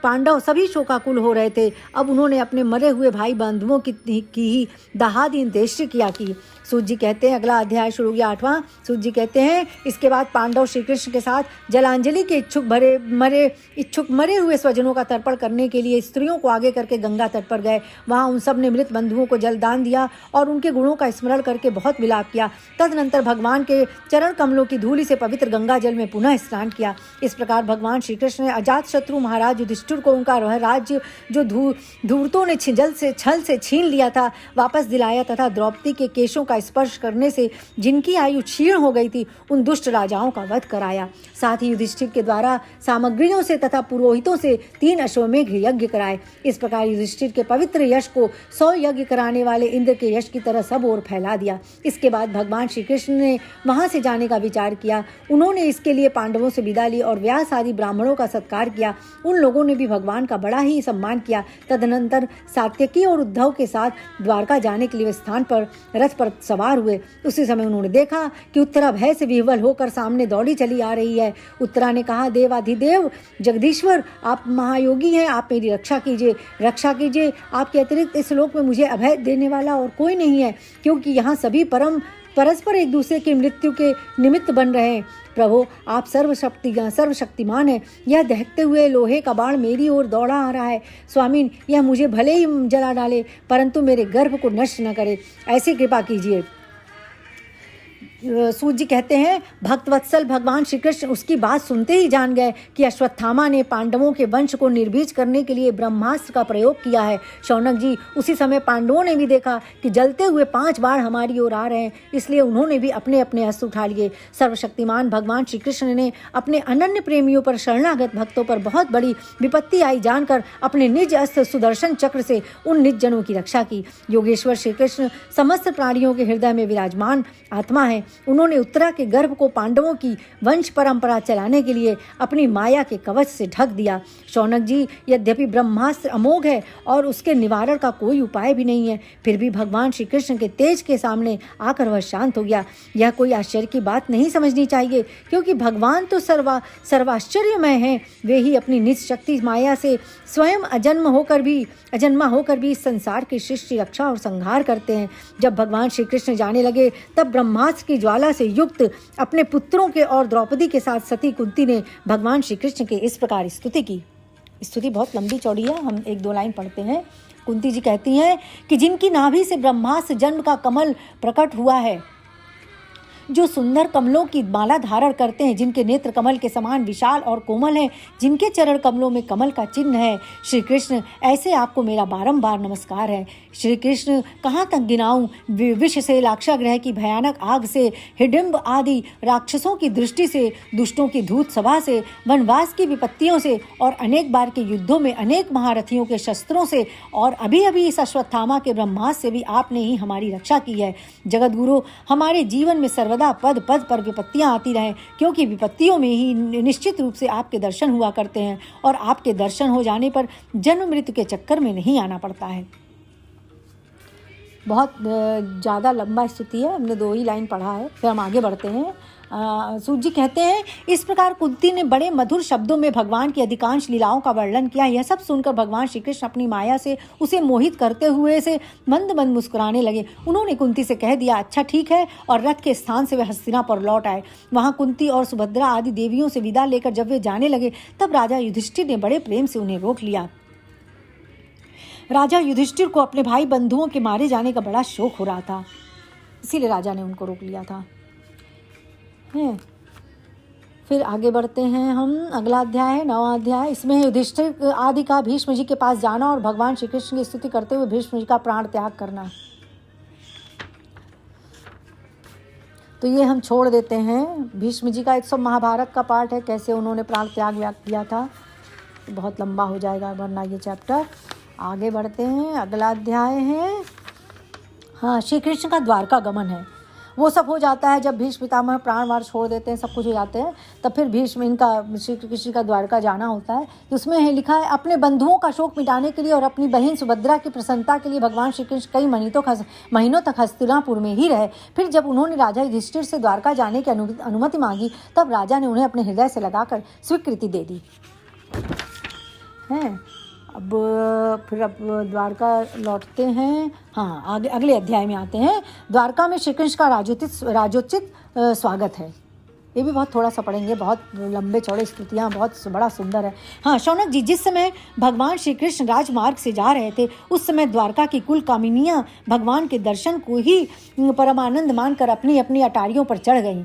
पांडव सभी शोकाकुल हो रहे थे। अब उन्होंने अपने मरे हुए भाई बंधुओं की ही दाहादी अंत्येष्टि किया की। सूत जी कहते हैं, अगला अध्याय शुरू किया 8वां। सूत जी कहते हैं, इसके बाद पांडव श्री कृष्ण के साथ जलांजलि के इच्छुक मरे हुए स्वजनों का तर्पण करने के लिए स्त्रियों को आगे करके गंगा तट पर गए। वहां उन सब ने मृत बंधुओं को जलदान दिया और उनके गुणों का स्मरण करके बहुत विलाप किया। तदनंतर भगवान के चरण कमलों की धूलि से पवित्र गंगा जल में पुनः स्नान किया। इस प्रकार भगवान श्री कृष्ण ने अजात शत्रु महाराज युधिष्ठिर को उनका वह राज्य जो धूर्तों ने छल से छीन लिया था वापस दिलाया तथा द्रौपदी के केशों का स्पर्श करने से जिनकी आयु क्षीण हो गई थी उन दुष्ट राजाओं का वध कराया। साथ ही युधिष्ठिर के द्वारा सामग्रियों से तथा पुरोहितों से 3 अश्वमेघ यज्ञ कराए। इस प्रकार युधिष्ठिर के पवित्र यश को 100 यज्ञ कराने वाले इंद्र के यश की तरह सब ओर फैला दिया। इसके बाद भगवान श्री कृष्ण ने वहां से जाने का विचार किया। उन्होंने इसके लिए पांडवों से विदा ली और व्यास आदि ब्राह्मणों का सत्कार किया। उन लोगों ने भी भगवान का बड़ा ही सम्मान किया। तदनंतर सात्यकी और उद्धव के साथ द्वारका जाने के लिए स्थान पर रथ पर सवार हुए। उसी समय उन्होंने देखा कि उत्तरा भय से विह्वल होकर सामने दौड़ी चली आ रही है। उत्तरा ने कहा, देवाधिदेव जगदीश्वर, आप महायोगी हैं, आप मेरी रक्षा कीजिए। आपके अतिरिक्त इस लोक में मुझे अभय देने वाला और कोई नहीं है, क्योंकि यहाँ सभी परस्पर एक दूसरे की मृत्यु के निमित्त बन रहे हैं। प्रभु, आप सर्वशक्तिमान हैं। यह दहकते हुए लोहे का बाण मेरी ओर दौड़ा आ रहा है। स्वामी, यह मुझे भले ही जला डाले परंतु मेरे गर्भ को नष्ट न करे, ऐसी कृपा कीजिए। सूत जी कहते हैं, भक्तवत्सल भगवान श्री कृष्ण उसकी बात सुनते ही जान गए कि अश्वत्थामा ने पांडवों के वंश को निर्बीज करने के लिए ब्रह्मास्त्र का प्रयोग किया है। शौनक जी, उसी समय पांडवों ने भी देखा कि जलते हुए 5 बाण हमारी ओर आ रहे हैं, इसलिए उन्होंने भी अपने अपने अस्त्र उठा लिए। सर्वशक्तिमान भगवान श्री कृष्ण ने अपने अनन्य प्रेमियों पर, शरणागत भक्तों पर बहुत बड़ी विपत्ति आई जानकर अपने निज अस्त्र सुदर्शन चक्र से उन निज जनों की रक्षा की। योगेश्वर श्री कृष्ण समस्त प्राणियों के हृदय में विराजमान आत्मा है। उन्होंने उत्तरा के गर्भ को पांडवों की वंश परंपरा चलाने के लिए अपनी माया के कवच से ढक दिया। शौनक जी, यद्यपि ब्रह्मास्त्र अमोघ है और उसके निवारण का कोई उपाय भी नहीं है, फिर भी भगवान श्री कृष्ण के तेज के सामने आकर वह शांत हो गया। यह कोई आश्चर्य की बात नहीं समझनी चाहिए, क्योंकि भगवान तो सर्वाश्चर्यमय हैं। वे ही अपनी निज शक्ति माया से स्वयं अजन्मा होकर भी इस संसार की सृष्टि, रक्षा और संहार करते हैं। जब भगवान श्री कृष्ण जाने लगे तब ब्रह्मास्त्र की ज्वाला से युक्त अपने पुत्रों के और द्रौपदी के साथ सती कुंती ने भगवान श्री कृष्ण की इस प्रकार स्तुति की। स्तुति बहुत लंबी चौड़ी है, हम 1-2 लाइन पढ़ते हैं। कुंती जी कहती हैं कि जिनकी नाभि से ब्रह्मास्त्र जन्म का कमल प्रकट हुआ है, जो सुंदर कमलों की माला धारण करते हैं, जिनके नेत्र कमल के समान विशाल और कोमल हैं, जिनके चरण कमलों में कमल का चिन्ह है, श्री कृष्ण, ऐसे आपको मेरा बारंबार नमस्कार है। श्री कृष्ण, कहाँ तक गिनाऊं? विष से, लाक्षागृह की भयानक आग से, हिडिंब आदि राक्षसों की दृष्टि से, दुष्टों की धूत सभा से, वनवास की विपत्तियों से और अनेक बार के युद्धों में अनेक महारथियों के शस्त्रों से और अभी अभी इस अश्वत्थामा के ब्रह्मास्त्र से भी आपने ही हमारी रक्षा की है। जगत गुरु, हमारे जीवन में सर्वदा पद पद पर विपत्तियां आती रहें, क्योंकि विपत्तियों में ही निश्चित रूप से आपके दर्शन हुआ करते हैं और आपके दर्शन हो जाने पर जन्म मृत्यु के चक्कर में नहीं आना पड़ता है। बहुत ज़्यादा लंबा स्तुति है, हमने 2 ही लाइन पढ़ा है, फिर हम आगे बढ़ते हैं। सूत जी कहते हैं, इस प्रकार कुंती ने बड़े मधुर शब्दों में भगवान की अधिकांश लीलाओं का वर्णन किया। यह सब सुनकर भगवान श्री कृष्ण अपनी माया से उसे मोहित करते हुए से मंद मंद मुस्कुराने लगे। उन्होंने कुंती से कह दिया, अच्छा ठीक है, और रथ के स्थान से वे हस्तिनापुर लौट आए। वहाँ कुंती और सुभद्रा आदि देवियों से विदा लेकर जब वे जाने लगे तब राजा युधिष्ठिर ने बड़े प्रेम से उन्हें रोक लिया। राजा युधिष्ठिर को अपने भाई बंधुओं के मारे जाने का बड़ा शौक हो रहा था, इसीलिए राजा ने उनको रोक लिया था। फिर आगे बढ़ते हैं हम। अगला अध्याय है 9वां अध्याय। इसमें युधिष्ठिर आदि का भीष्म जी के पास जाना और भगवान श्री कृष्ण की स्तुति करते हुए भीष्म जी का प्राण त्याग करना। तो ये हम छोड़ देते हैं। भीष्म जी का 100 महाभारत का पार्ट है, कैसे उन्होंने प्राण त्याग किया था, बहुत लंबा हो जाएगा वरना ये चैप्टर। आगे बढ़ते हैं। अगला अध्याय है, हाँ, श्री कृष्ण का द्वारका गमन है। वो सब हो जाता है जब भीष्म पितामह प्राणवार छोड़ देते हैं, सब कुछ हो जाते हैं, तब फिर भीष्म इनका श्री कृष्ण का द्वारका जाना होता है। तो उसमें है लिखा है, अपने बंधुओं का शोक मिटाने के लिए और अपनी बहन सुभद्रा की प्रसन्नता के लिए भगवान श्री कृष्ण कई महीनों तक हस्तिनापुर में ही रहे। फिर जब उन्होंने राजा युधिष्ठिर से द्वारका जाने की अनुमति मांगी तब राजा ने उन्हें अपने हृदय से लगाकर स्वीकृति दे दी है। अब द्वारका लौटते हैं। हाँ, आगे अगले अध्याय में आते हैं। द्वारका में श्री कृष्ण का राजोचित स्वागत है। ये भी बहुत थोड़ा सा पढ़ेंगे, बहुत लंबे चौड़े स्तुतियाँ, बहुत बड़ा सुंदर है। हाँ, शौनक जी, जिस समय भगवान श्री कृष्ण राजमार्ग से जा रहे थे उस समय द्वारका की कुल कामिनियाँ भगवान के दर्शन को ही परमानंद मानकर अपनी अपनी अटारियों पर चढ़ गईं।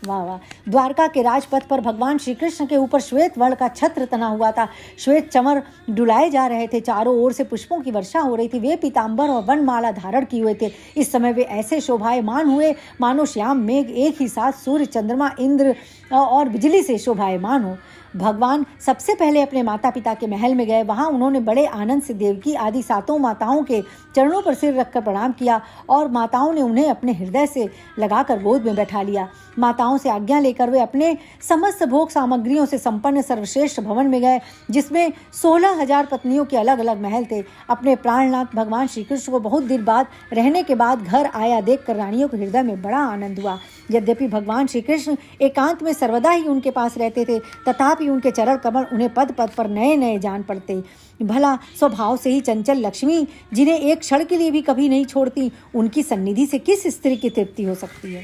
वाह वाह। द्वारका के राजपथ पर भगवान श्री कृष्ण के ऊपर श्वेत वर्ण का छत्र तना हुआ था। श्वेत चमर डुलाए जा रहे थे, चारों ओर से पुष्पों की वर्षा हो रही थी। वे पीतांबर और वनमाला धारण किए हुए थे। इस समय वे ऐसे शोभायमान हुए मानो श्याम मेघ एक ही साथ सूर्य, चंद्रमा, इंद्र और बिजली से शोभायमान हो। भगवान सबसे पहले अपने माता पिता के महल में गए। वहाँ उन्होंने बड़े आनंद से देवकी आदि 7 माताओं के चरणों पर सिर रखकर प्रणाम किया और माताओं ने उन्हें अपने हृदय से लगाकर गोद में बैठा लिया। माताओं से आज्ञा लेकर वे अपने समस्त भोग सामग्रियों से संपन्न सर्वश्रेष्ठ भवन में गए, जिसमें 16,000 पत्नियों के अलग अलग महल थे। अपने प्राणनाथ भगवान श्री कृष्ण को बहुत देर बाद रहने के बाद घर आया देखकर रानियों के हृदय में बड़ा आनंद हुआ। यद्यपि भगवान श्री कृष्ण एकांत में सर्वदा ही उनके पास रहते थे, तथापि उनके चरण कमल उन्हें पद पद पर नए नए जान पड़ते। भला स्वभाव से ही चंचल लक्ष्मी, जिन्हें एक क्षण के लिए भी कभी नहीं छोड़ती, उनकी सन्निधि से किस स्त्री की तृप्ति हो सकती है।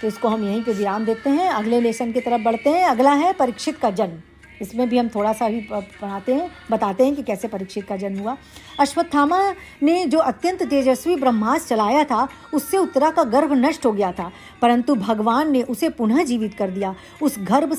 तो इसको हम यहीं पे विराम देते हैं, अगले लेसन की तरफ बढ़ते हैं। अगला है परीक्षित का जन्म। इसमें भी हम थोड़ा सा ही बताते हैं कि कैसे परीक्षित का जन्म हुआ। अश्वत्थामा ने जो अत्यंत तेजस्वी ब्रह्मास्त्र चलाया था उससे उत्तरा का गर्भ नष्ट हो गया था, परंतु भगवान ने उसे पुनः जीवित कर दिया। उस गर्भ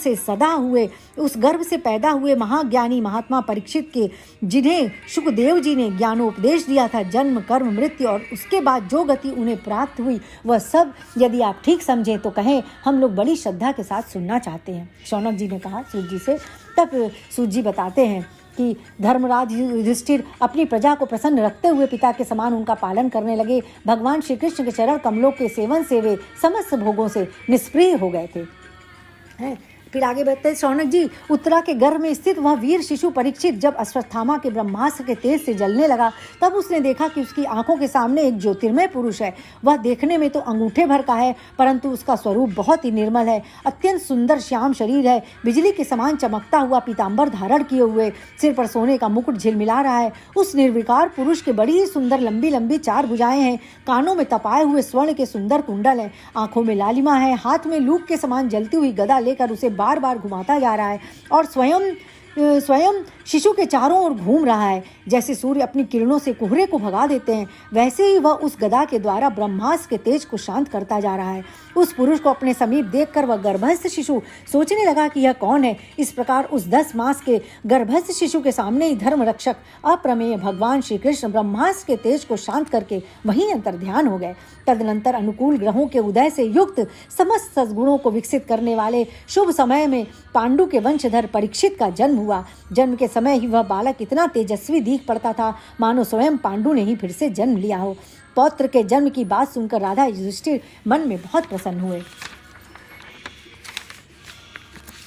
से पैदा हुए महाज्ञानी महात्मा परीक्षित के, जिन्हें सुखदेव जी ने ज्ञानोपदेश दिया था, जन्म, कर्म, मृत्यु और उसके बाद जो गति उन्हें प्राप्त हुई वह सब यदि आप ठीक समझें तो कहें, हम लोग बड़ी श्रद्धा के साथ सुनना चाहते हैं। शौनक जी ने कहा सूत जी से। तब सूत जी बताते हैं कि धर्मराज युधिष्ठिर अपनी प्रजा को प्रसन्न रखते हुए पिता के समान उनका पालन करने लगे। भगवान श्री कृष्ण के चरण कमलों के सेवन से वे समस्त भोगों से निष्प्रिय हो गए थे। फिर आगे बढ़ते हैं। शौनक जी, उत्तरा के गर्भ में स्थित वह वीर शिशु परीक्षित जब अश्वत्थामा के ब्रह्मास्त्र के तेज से जलने लगा तब उसने देखा कि उसकी आंखों के सामने एक ज्योतिर्मय पुरुष है। वह देखने में तो अंगूठे भर का है, परंतु उसका स्वरूप बहुत ही निर्मल है। अत्यंत सुंदर श्याम शरीर है, बिजली के समान चमकता हुआ पीतांबर धारण किए हुए, सिर पर सोने का मुकुट झिलमिला रहा है। उस निर्विकार पुरुष के बड़ी ही सुंदर लंबी लंबी 4 भुजाएं हैं, कानों में तपाए हुए स्वर्ण के सुंदर कुंडल हैं, आंखों में लालिमा है, हाथ में लूक के समान जलती हुई गदा लेकर उसे बार बार घुमाता जा रहा है और स्वयं शिशु के चारों ओर घूम रहा है। जैसे सूर्य अपनी किरणों से कोहरे को भगा देते हैं, वैसे ही वह उस गदा के द्वारा ब्रह्मास्त्र के तेज को शांत करता जा रहा है। उस पुरुष को अपने समीप देखकर वह गर्भस्थ शिशु सोचने लगा कि यह कौन है। इस प्रकार उस 10 मास के गर्भस्थ शिशु के सामने ही धर्म रक्षक अप्रमेय भगवान श्री कृष्ण ब्रह्मास्त्र के तेज को शांत करके वहीं अंतर ध्यान हो गए। तदनंतर अनुकूल ग्रहों के उदय से युक्त समस्त सद्गुणों को विकसित करने वाले शुभ समय में पांडु के वंशधर परीक्षित का जन्म हुआ। जन्म के समय ही वह बालक इतना तेजस्वी दिख पड़ता था मानो स्वयं पांडु ने ही फिर से जन्म लिया हो। पौत्र के जन्म की बात सुनकर राधा युधिष्ठिर मन में बहुत प्रसन्न हुए।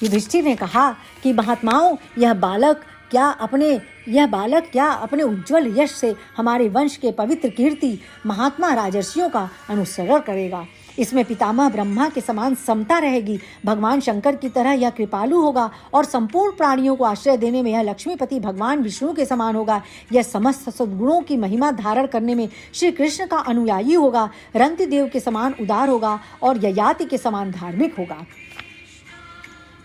युधिष्ठिर ने कहा कि महात्माओं, यह बालक क्या अपने यह बालक क्या अपने उज्जवल यश से हमारे वंश के पवित्र कीर्ति महात्मा राजर्षियों का अनुसरण करेगा। इसमें पितामह ब्रह्मा के समान समता रहेगी। भगवान शंकर की तरह यह कृपालु होगा और संपूर्ण प्राणियों को आश्रय देने में यह लक्ष्मीपति भगवान विष्णु के समान होगा। यह समस्त सद्गुणों की महिमा धारण करने में श्री कृष्ण का अनुयायी होगा। रंतिदेव के समान उदार होगा और ययाति के समान धार्मिक होगा।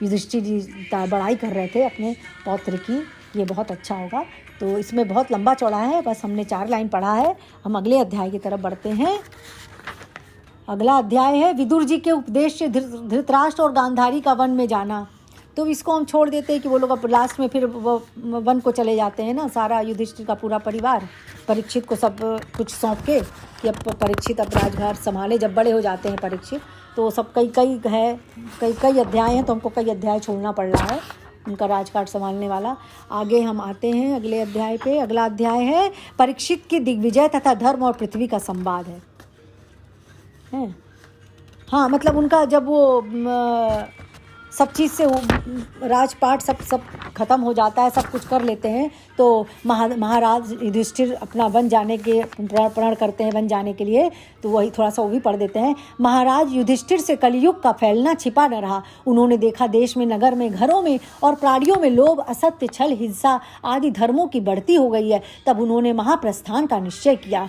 युधिष्ठिर जी बड़ाई कर रहे थे अपने पौत्र की, ये बहुत अच्छा होगा। तो इसमें बहुत लंबा चौड़ा है, बस हमने 4 लाइन पढ़ा है। हम अगले अध्याय की तरफ बढ़ते हैं। अगला अध्याय है विदुर जी के उपदेश से धृतराष्ट्र और गांधारी का वन में जाना। तो इसको हम छोड़ देते हैं कि वो लोग अब लास्ट में फिर वो वन को चले जाते हैं ना, सारा युधिष्ठिर का पूरा परिवार परीक्षित को सब कुछ सौंप के कि अब परीक्षित अब राजभार संभाले। जब बड़े हो जाते हैं परीक्षित तो सब कई अध्याय हैं, तो हमको कई अध्याय छोड़ना पड़ रहा है उनका राजकाट संभालने वाला। आगे हम आते हैं अगले अध्याय पे। अगला अध्याय है परीक्षित की दिग्विजय तथा धर्म और पृथ्वी का संवाद है। हाँ, मतलब उनका जब वो सब चीज़ से राजपाट सब खत्म हो जाता है, सब कुछ कर लेते हैं, तो महाराज युधिष्ठिर अपना वन जाने के प्रण करते हैं वन जाने के लिए। तो वही थोड़ा सा वो भी पढ़ देते हैं। महाराज युधिष्ठिर से कलयुग का फैलना छिपा न रहा। उन्होंने देखा देश में, नगर में, घरों में और प्राणियों में लोभ, असत्य, छल, हिंसा आदि धर्मों की बढ़ती हो गई है। तब उन्होंने महाप्रस्थान का निश्चय किया।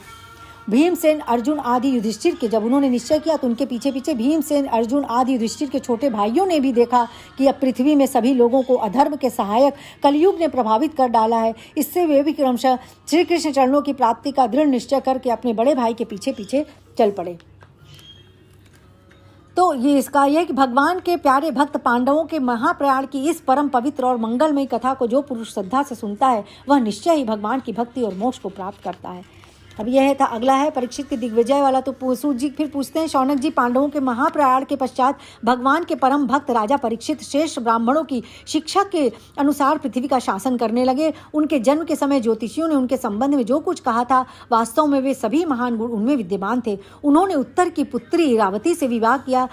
भीमसेन, अर्जुन आदि युधिष्ठिर के जब उन्होंने निश्चय किया तो उनके पीछे पीछे भीमसेन, अर्जुन आदि युधिष्ठिर के छोटे भाइयों ने भी देखा कि अब पृथ्वी में सभी लोगों को अधर्म के सहायक कलयुग ने प्रभावित कर डाला है। इससे वे भी क्रमशः श्री कृष्ण चरणों की प्राप्ति का दृढ़ निश्चय करके अपने बड़े भाई के पीछे पीछे चल पड़े। तो ये इसका यह कि भगवान के प्यारे भक्त पांडवों के महाप्रयाण की इस परम पवित्र और मंगलमयी कथा को जो पुरुष श्रद्धा से सुनता है वह निश्चय ही भगवान की भक्ति और मोक्ष को प्राप्त करता है। अब यह था अगला है परीक्षित के दिग्विजय वाला। तो सूत जी फिर पूछते हैं, शौनक जी, पांडवों के महाप्रयाण के पश्चात भगवान के परम भक्त राजा परीक्षित श्रेष्ठ ब्राह्मणों की शिक्षा के अनुसार पृथ्वी का शासन करने लगे। उनके जन्म के समय ज्योतिषियों ने उनके संबंध में जो कुछ कहा था वास्तव में वे सभी महान गुण उनमें विद्यमान थे। उन्होंने उत्तर की पुत्री इरावती से विवाह किया।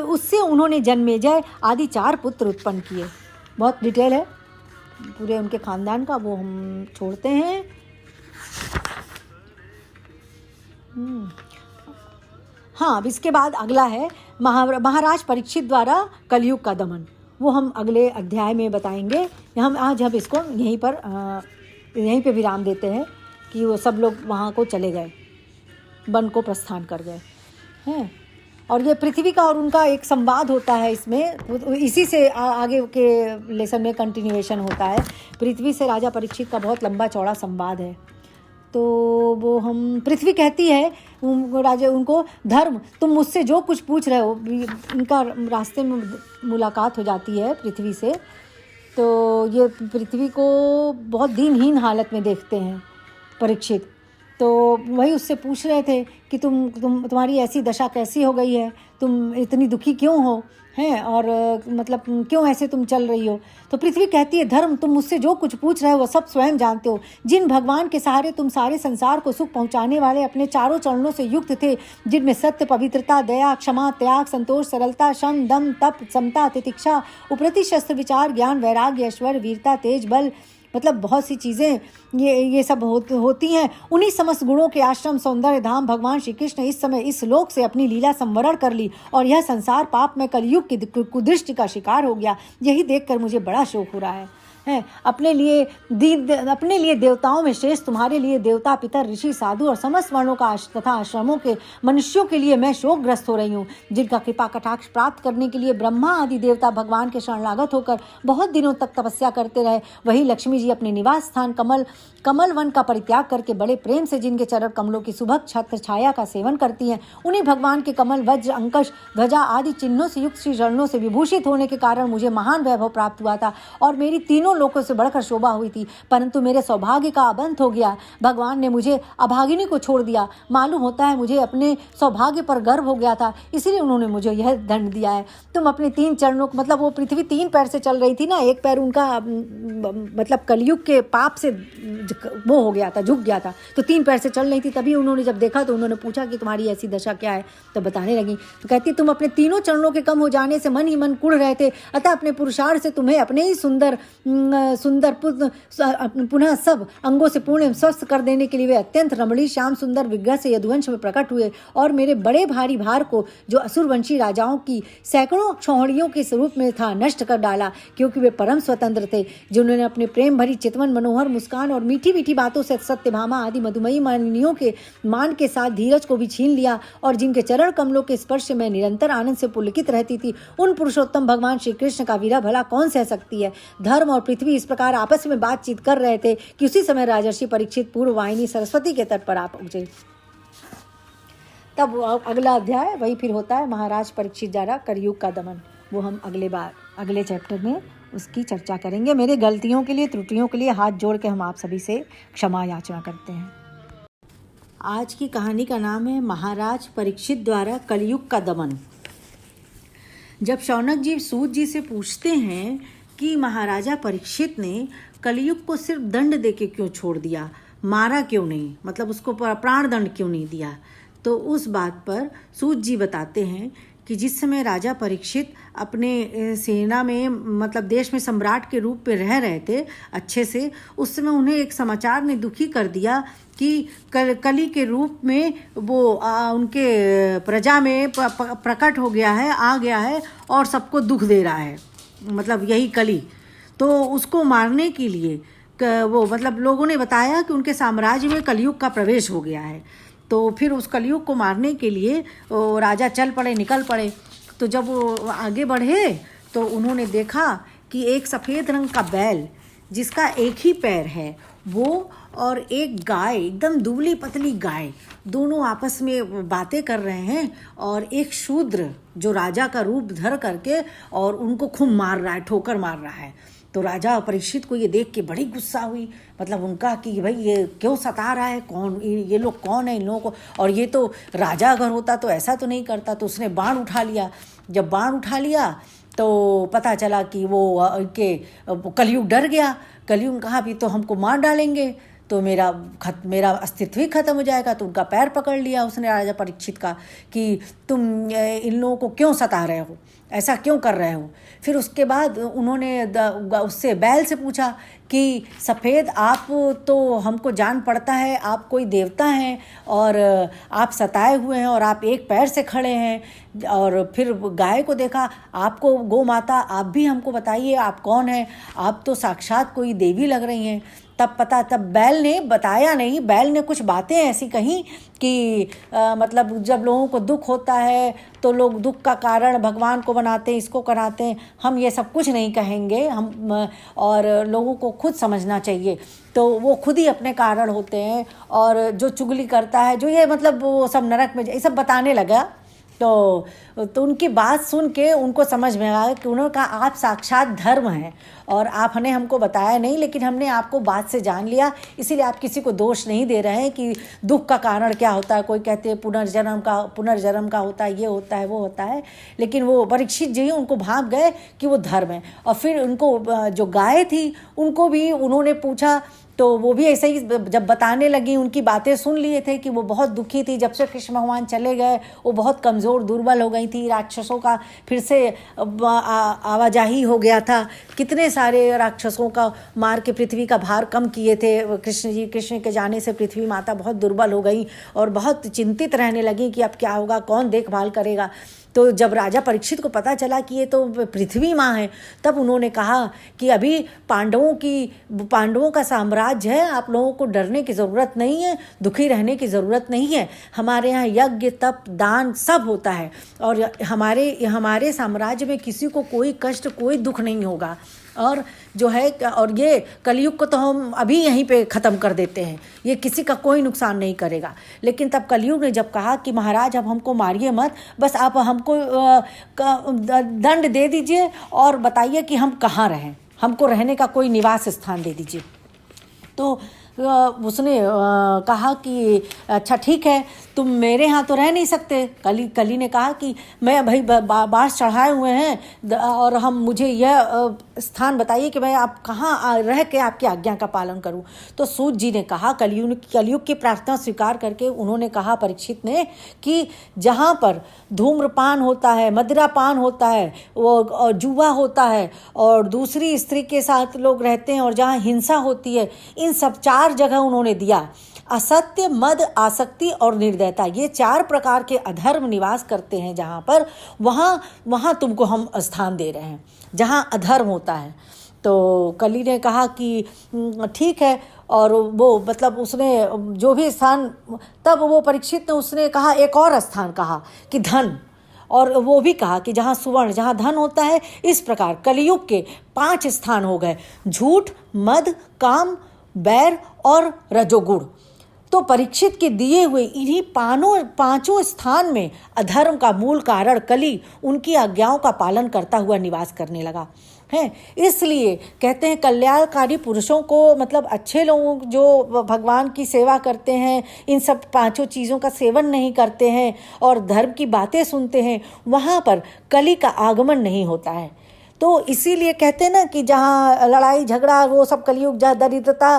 उससे उन्होंने जन्मेजय आदि 4 पुत्र उत्पन्न किए। बहुत डिटेल है पूरे उनके खानदान का, वो हम छोड़ते हैं। हाँ, अब इसके बाद अगला है महाराज परीक्षित द्वारा कलयुग का दमन। वो हम अगले अध्याय में बताएंगे। हम आज इसको यहीं पे विराम देते हैं कि वो सब लोग वहाँ को चले गए, वन को प्रस्थान कर गए हैं। और ये पृथ्वी का और उनका एक संवाद होता है इसमें, इसी से आगे के लेसन में कंटिन्यूएशन होता है। पृथ्वी से राजा परीक्षित का बहुत लंबा चौड़ा संवाद है। तो वो हम पृथ्वी कहती है राजा उनको, धर्म तुम मुझसे जो कुछ पूछ रहे हो। इनका रास्ते में मुलाकात हो जाती है पृथ्वी से। तो ये पृथ्वी को बहुत दीनहीन हालत में देखते हैं परीक्षित। तो वही उससे पूछ रहे थे कि तुम्हारी ऐसी दशा कैसी हो गई है, तुम इतनी दुखी क्यों हो हैं, और मतलब क्यों ऐसे तुम चल रही हो। तो पृथ्वी कहती है, धर्म तुम मुझसे जो कुछ पूछ रहे हो वो सब स्वयं जानते हो। जिन भगवान के सहारे तुम सारे संसार को सुख पहुंचाने वाले अपने 4 चरणों से युक्त थे, जिनमें सत्य, पवित्रता, दया, क्षमा, त्याग, संतोष, सरलता, शम, दम, तप, समता, तितिक्षा, उपरति, शस्त्र, विचार, ज्ञान, वैराग्य, ऐश्वर्य, वीरता, तेज, बल, मतलब बहुत सी चीज़ें ये सब होती हैं। उन्हीं समस्त गुणों के आश्रम, सौंदर्य धाम भगवान श्री कृष्ण इस समय इस लोक से अपनी लीला संवरण कर ली और यह संसार पाप में कलयुग की कुदृष्टि का शिकार हो गया। यही देखकर मुझे बड़ा शोक हो रहा है। अपने लिए देवताओं में श्रेष्ठ, तुम्हारे लिए देवता, पितर, ऋषि, साधु और समस्त वर्णों का तथा आश्रमों के मनुष्यों के लिए मैं शोकग्रस्त हो रही हूँ, जिनका कृपा कटाक्ष प्राप्त करने के लिए ब्रह्मा आदि देवता भगवान के शरणागत होकर बहुत दिनों तक तपस्या करते रहे। वही लक्ष्मी जी अपने निवास स्थान कमल वन का परित्याग करके बड़े प्रेम से जिनके चरण कमलों की सुभग छत्र छाया का सेवन करती हैं, उन्हीं भगवान के कमल, वज्र, अंकश, ध्वजा आदि चिन्हों से युक्त श्री चरणों से विभूषित होने के कारण मुझे महान वैभव प्राप्त हुआ था और मेरी तीनों लोकों से बढ़कर शोभा हुई थी। परंतु मेरे सौभाग्य का अबंत हो गया। भगवान ने मुझे अभागिनी को छोड़ दिया। मालूम होता है मुझे अपने सौभाग्य पर गर्व हो गया था, इसलिए उन्होंने मुझे यह दंड दिया है। तुम अपने 3 चरणों, मतलब वो पृथ्वी 3 पैर से चल रही थी ना, एक पैर उनका मतलब कलयुग के पाप से वो हो गया था, झुक गया था, तो 3 पैर से चल रही थी। तभी उन्होंने जब देखा तो उन्होंने पूछा कि तुम्हारी ऐसी दशा क्या है, तो बताने लगी। तो कहती, तुम अपने तीनों चरणों के कम हो जाने से मन ही मन कुढ़ रहे थे, अतः अपने पुरुषार्थ से तुम्हें अपने ही सुंदर सुंदर पुनः सब अंगों से पूर्ण एवं स्वस्थ कर देने के लिए वे अत्यंत रमणीय श्याम सुंदर विग्रह से यदुवंश में प्रकट हुए और मेरे बड़े भारी भार को जो असुरवंशी राजाओं की सैकड़ों छौड़ियों के स्वरूप में था नष्ट कर डाला, क्योंकि वे परम स्वतंत्र थे, जिन्होंने अपने प्रेम भरी चितवन मनोहर मुस्कान और मीठी मीठी बातों से सत्यभामा आदि मधुमयी मानिनियों के मान के साथ धीरज को भी छीन लिया और जिनके चरण कमलों के स्पर्श में निरंतर आनंद से पुलकित रहती थी। उन पुरुषोत्तम भगवान श्री कृष्ण का वीरा भला कौन सह सकती है। धर्म और पृथ्वी इस प्रकार आपस में बातचीत कर रहे थे कि उसी समय राजर्षि परीक्षित पूर्व वाहिनी सरस्वती के तट पर आ पहुंचे। तब अगला अध्याय वही फिर होता है, महाराज परीक्षित द्वारा कलयुग का दमन। वो हम अगले चैप्टर में उसकी चर्चा करेंगे। मेरे गलतियों के लिए, त्रुटियों के लिए हाथ जोड़ के हम आप सभी से क्षमा याचना करते हैं। आज की कहानी का नाम है महाराज परीक्षित द्वारा कलयुग का दमन। जब शौनक जी सूत जी से पूछते हैं कि महाराजा परीक्षित ने कलयुग को सिर्फ दंड देके क्यों छोड़ दिया, मारा क्यों नहीं, मतलब उसको प्राण दंड क्यों नहीं दिया, तो उस बात पर सूत जी बताते हैं कि जिस समय राजा परीक्षित अपने सेना में, मतलब देश में सम्राट के रूप में रह रहे थे अच्छे से, उस समय उन्हें एक समाचार ने दुखी कर दिया कि कली के रूप में वो उनके प्रजा में प्रकट हो गया है, आ गया है और सबको दुख दे रहा है, मतलब यही कली। तो उसको मारने के लिए वो, मतलब लोगों ने बताया कि उनके साम्राज्य में कलयुग का प्रवेश हो गया है। तो फिर उस कलयुग को मारने के लिए राजा चल पड़े, निकल पड़े। तो जब वो आगे बढ़े तो उन्होंने देखा कि एक सफ़ेद रंग का बैल जिसका एक ही पैर है वो और एक गाय, एकदम दुबली पतली गाय, दोनों आपस में बातें कर रहे हैं और एक शूद्र जो राजा का रूप धर करके और उनको खूब मार रहा है, ठोकर मार रहा है। तो राजा परीक्षित को ये देख के बड़ी गुस्सा हुई, मतलब उनका कि भाई ये क्यों सता रहा है, कौन ये लोग कौन है इन लोगों को, और ये तो राजा अगर होता तो ऐसा तो नहीं करता। तो उसने बाण उठा लिया। जब बाण उठा लिया तो पता चला कि वो कलयुग डर गया। कलयुग कहा भी तो हमको मार डालेंगे तो मेरा अस्तित्व ही खत्म हो जाएगा। तो उनका पैर पकड़ लिया उसने राजा परीक्षित का कि तुम इन लोगों को क्यों सता रहे हो, ऐसा क्यों कर रहे हो। फिर उसके बाद उन्होंने उससे बैल से पूछा कि सफ़ेद, आप तो हमको जान पड़ता है आप कोई देवता हैं और आप सताए हुए हैं और आप एक पैर से खड़े हैं। और फिर गाय को देखा, आपको गौ माता, आप भी हमको बताइए आप कौन हैं, आप तो साक्षात कोई देवी लग रही हैं। तब बैल ने बताया नहीं, बैल ने कुछ बातें ऐसी कहीं कि मतलब जब लोगों को दुख होता है तो लोग दुख का कारण भगवान को बनाते हैं, इसको कराते हैं, हम ये सब कुछ नहीं कहेंगे, हम और लोगों को खुद समझना चाहिए। तो वो खुद ही अपने कारण होते हैं और जो चुगली करता है, जो ये मतलब वो सब नरक में, ये सब बताने लगा। तो उनकी बात सुन के उनको समझ में आया कि उन्होंने कहा आप साक्षात धर्म हैं और आपने हमको बताया नहीं, लेकिन हमने आपको बात से जान लिया, इसीलिए आप किसी को दोष नहीं दे रहे हैं कि दुख का कारण क्या होता है। कोई कहते हैं पुनर्जन्म का होता है, ये होता है, वो होता है, लेकिन वो परीक्षित जी उनको भाग गए कि वो धर्म है। और फिर उनको जो गाय थी उनको भी उन्होंने पूछा तो वो भी ऐसे ही जब बताने लगी, उनकी बातें सुन लिए थे कि वो बहुत दुखी थी। जब से कृष्ण भगवान चले गए वो बहुत कमज़ोर दुर्बल हो गई थी, राक्षसों का फिर से आवाजाही हो गया था, कितने सारे राक्षसों का मार के पृथ्वी का भार कम किए थे कृष्ण के जाने से पृथ्वी माता बहुत दुर्बल हो गई और बहुत चिंतित रहने लगी कि अब क्या होगा, कौन देखभाल करेगा। तो जब राजा परीक्षित को पता चला कि ये तो पृथ्वी माँ है, तब उन्होंने कहा कि अभी पांडवों का साम्राज्य है, आप लोगों को डरने की ज़रूरत नहीं है, दुखी रहने की ज़रूरत नहीं है। हमारे यहाँ यज्ञ, तप, दान सब होता है और हमारे साम्राज्य में किसी को कोई कष्ट, कोई दुख नहीं होगा। और जो है, और ये कलयुग को तो हम अभी यहीं पे ख़त्म कर देते हैं, ये किसी का कोई नुकसान नहीं करेगा। लेकिन तब कलयुग ने जब कहा कि महाराज अब हमको मारिए मत, बस आप हमको दंड दे दीजिए और बताइए कि हम कहाँ रहें, हमको रहने का कोई निवास स्थान दे दीजिए। तो उसने कहा कि अच्छा ठीक है, तुम मेरे यहाँ तो रह नहीं सकते। कली ने कहा कि मैं भाई बाँस चढ़ाए हुए हैं और मुझे यह स्थान बताइए कि मैं आप कहाँ रह के आपकी आज्ञा का पालन करूं। तो सूत जी ने कहा, कलयुग की प्रार्थना स्वीकार करके उन्होंने कहा परीक्षित ने कि जहाँ पर धूम्रपान होता है, मदिरापान होता है, वो जुआ होता है और दूसरी स्त्री के साथ लोग रहते हैं और जहाँ हिंसा होती है, इन सब 4 जगह उन्होंने दिया। असत्य, मद, आसक्ति और निर्दयता, ये 4 प्रकार के अधर्म निवास करते हैं जहाँ पर, वहाँ तुमको हम स्थान दे रहे हैं जहाँ अधर्म होता है। तो कली ने कहा कि ठीक है। और वो मतलब उसने जो भी स्थान, तब वो परीक्षित ने उसने कहा एक और स्थान कहा कि धन, और वो भी कहा कि जहाँ सुवर्ण, जहाँ धन होता है। इस प्रकार कलयुग के 5 स्थान हो गए, झूठ, मद, काम, बैर और रजोगुण। तो परीक्षित के दिए हुए इन्हीं 5 स्थान में अधर्म का मूल कारण कली उनकी आज्ञाओं का पालन करता हुआ निवास करने लगा है। इसलिए कहते हैं कल्याणकारी पुरुषों को, मतलब अच्छे लोगों जो भगवान की सेवा करते हैं, इन सब 5 चीज़ों का सेवन नहीं करते हैं और धर्म की बातें सुनते हैं, वहाँ पर कली का आगमन नहीं होता है। तो इसीलिए कहते हैं ना कि जहाँ लड़ाई झगड़ा वो सब कलयुग, जहाँ दरिद्रता,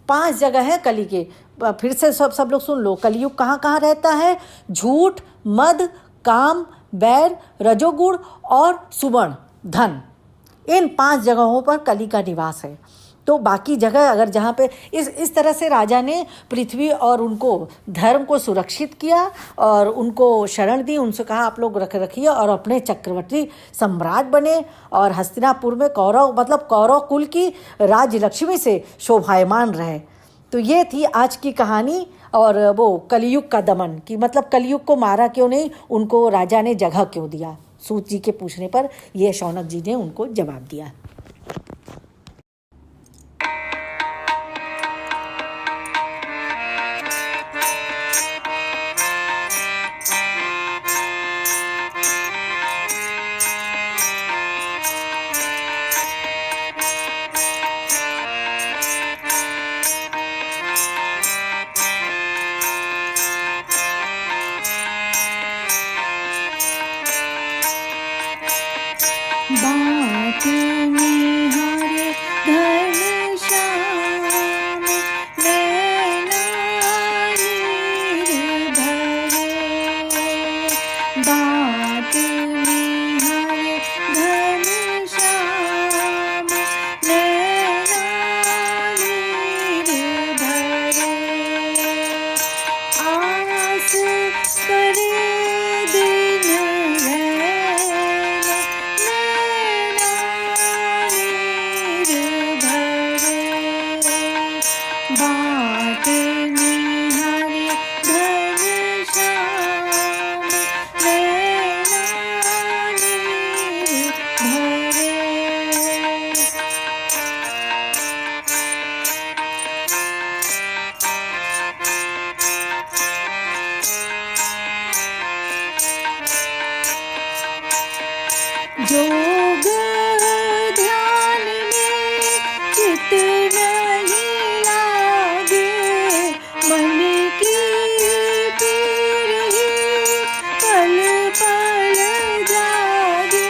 5 जगह है कली के। फिर से सब लोग सुन लो, कलयुग कहाँ कहाँ रहता है? झूठ, मद, काम, बैर, रजोगुण और सुवर्ण, धन, इन 5 जगहों पर कली का निवास है। तो बाकी जगह अगर जहाँ पे इस तरह से राजा ने पृथ्वी और उनको धर्म को सुरक्षित किया और उनको शरण दी, उनसे कहा आप लोग रखिए और अपने चक्रवर्ती सम्राट बने और हस्तिनापुर में कौरव कुल की राजलक्ष्मी से शोभायमान रहे। तो ये थी आज की कहानी। और वो कलयुग का दमन की, मतलब कलयुग को मारा क्यों नहीं, उनको राजा ने जगह क्यों दिया, सूत जी के पूछने पर ये शौनक जी ने उनको जवाब दिया। जोग ध्यान में चित नहीं लागे, मन की पीर ही पल पल जागे।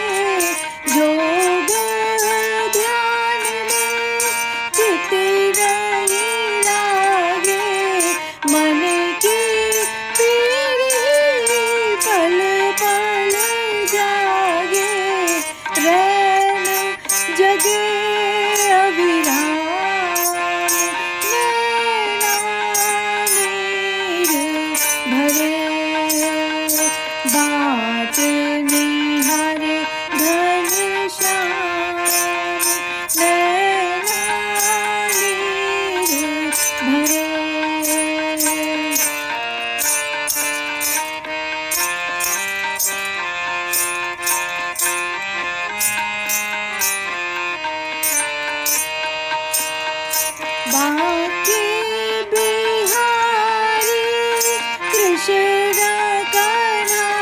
जोग ध्यान में चित नहीं लागे, मन की पीर ही पल पल जागे। रैन जगे अविराम, नैना नीर भरे। बात निहारे घनश्याम, नैना नीर भरे। बांके बिहारी कृष्ण कन्हैया,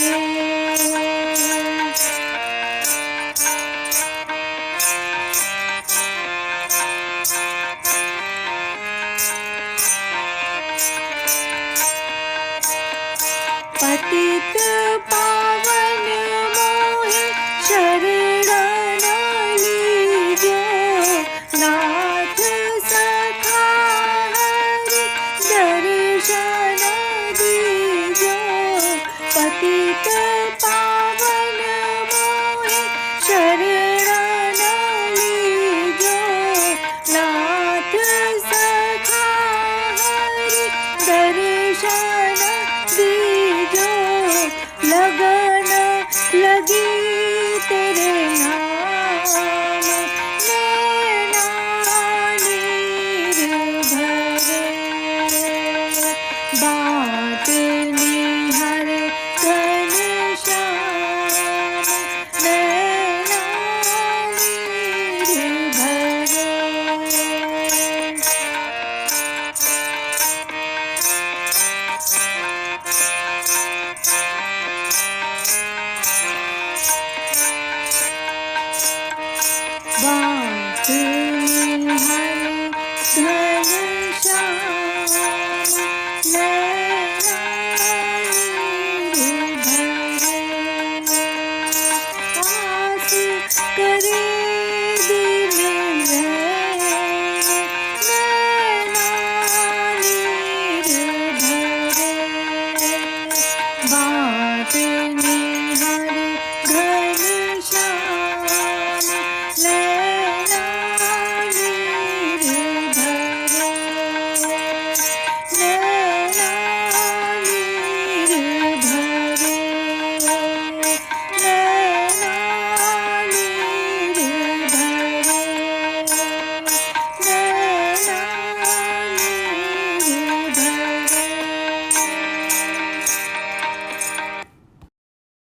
सब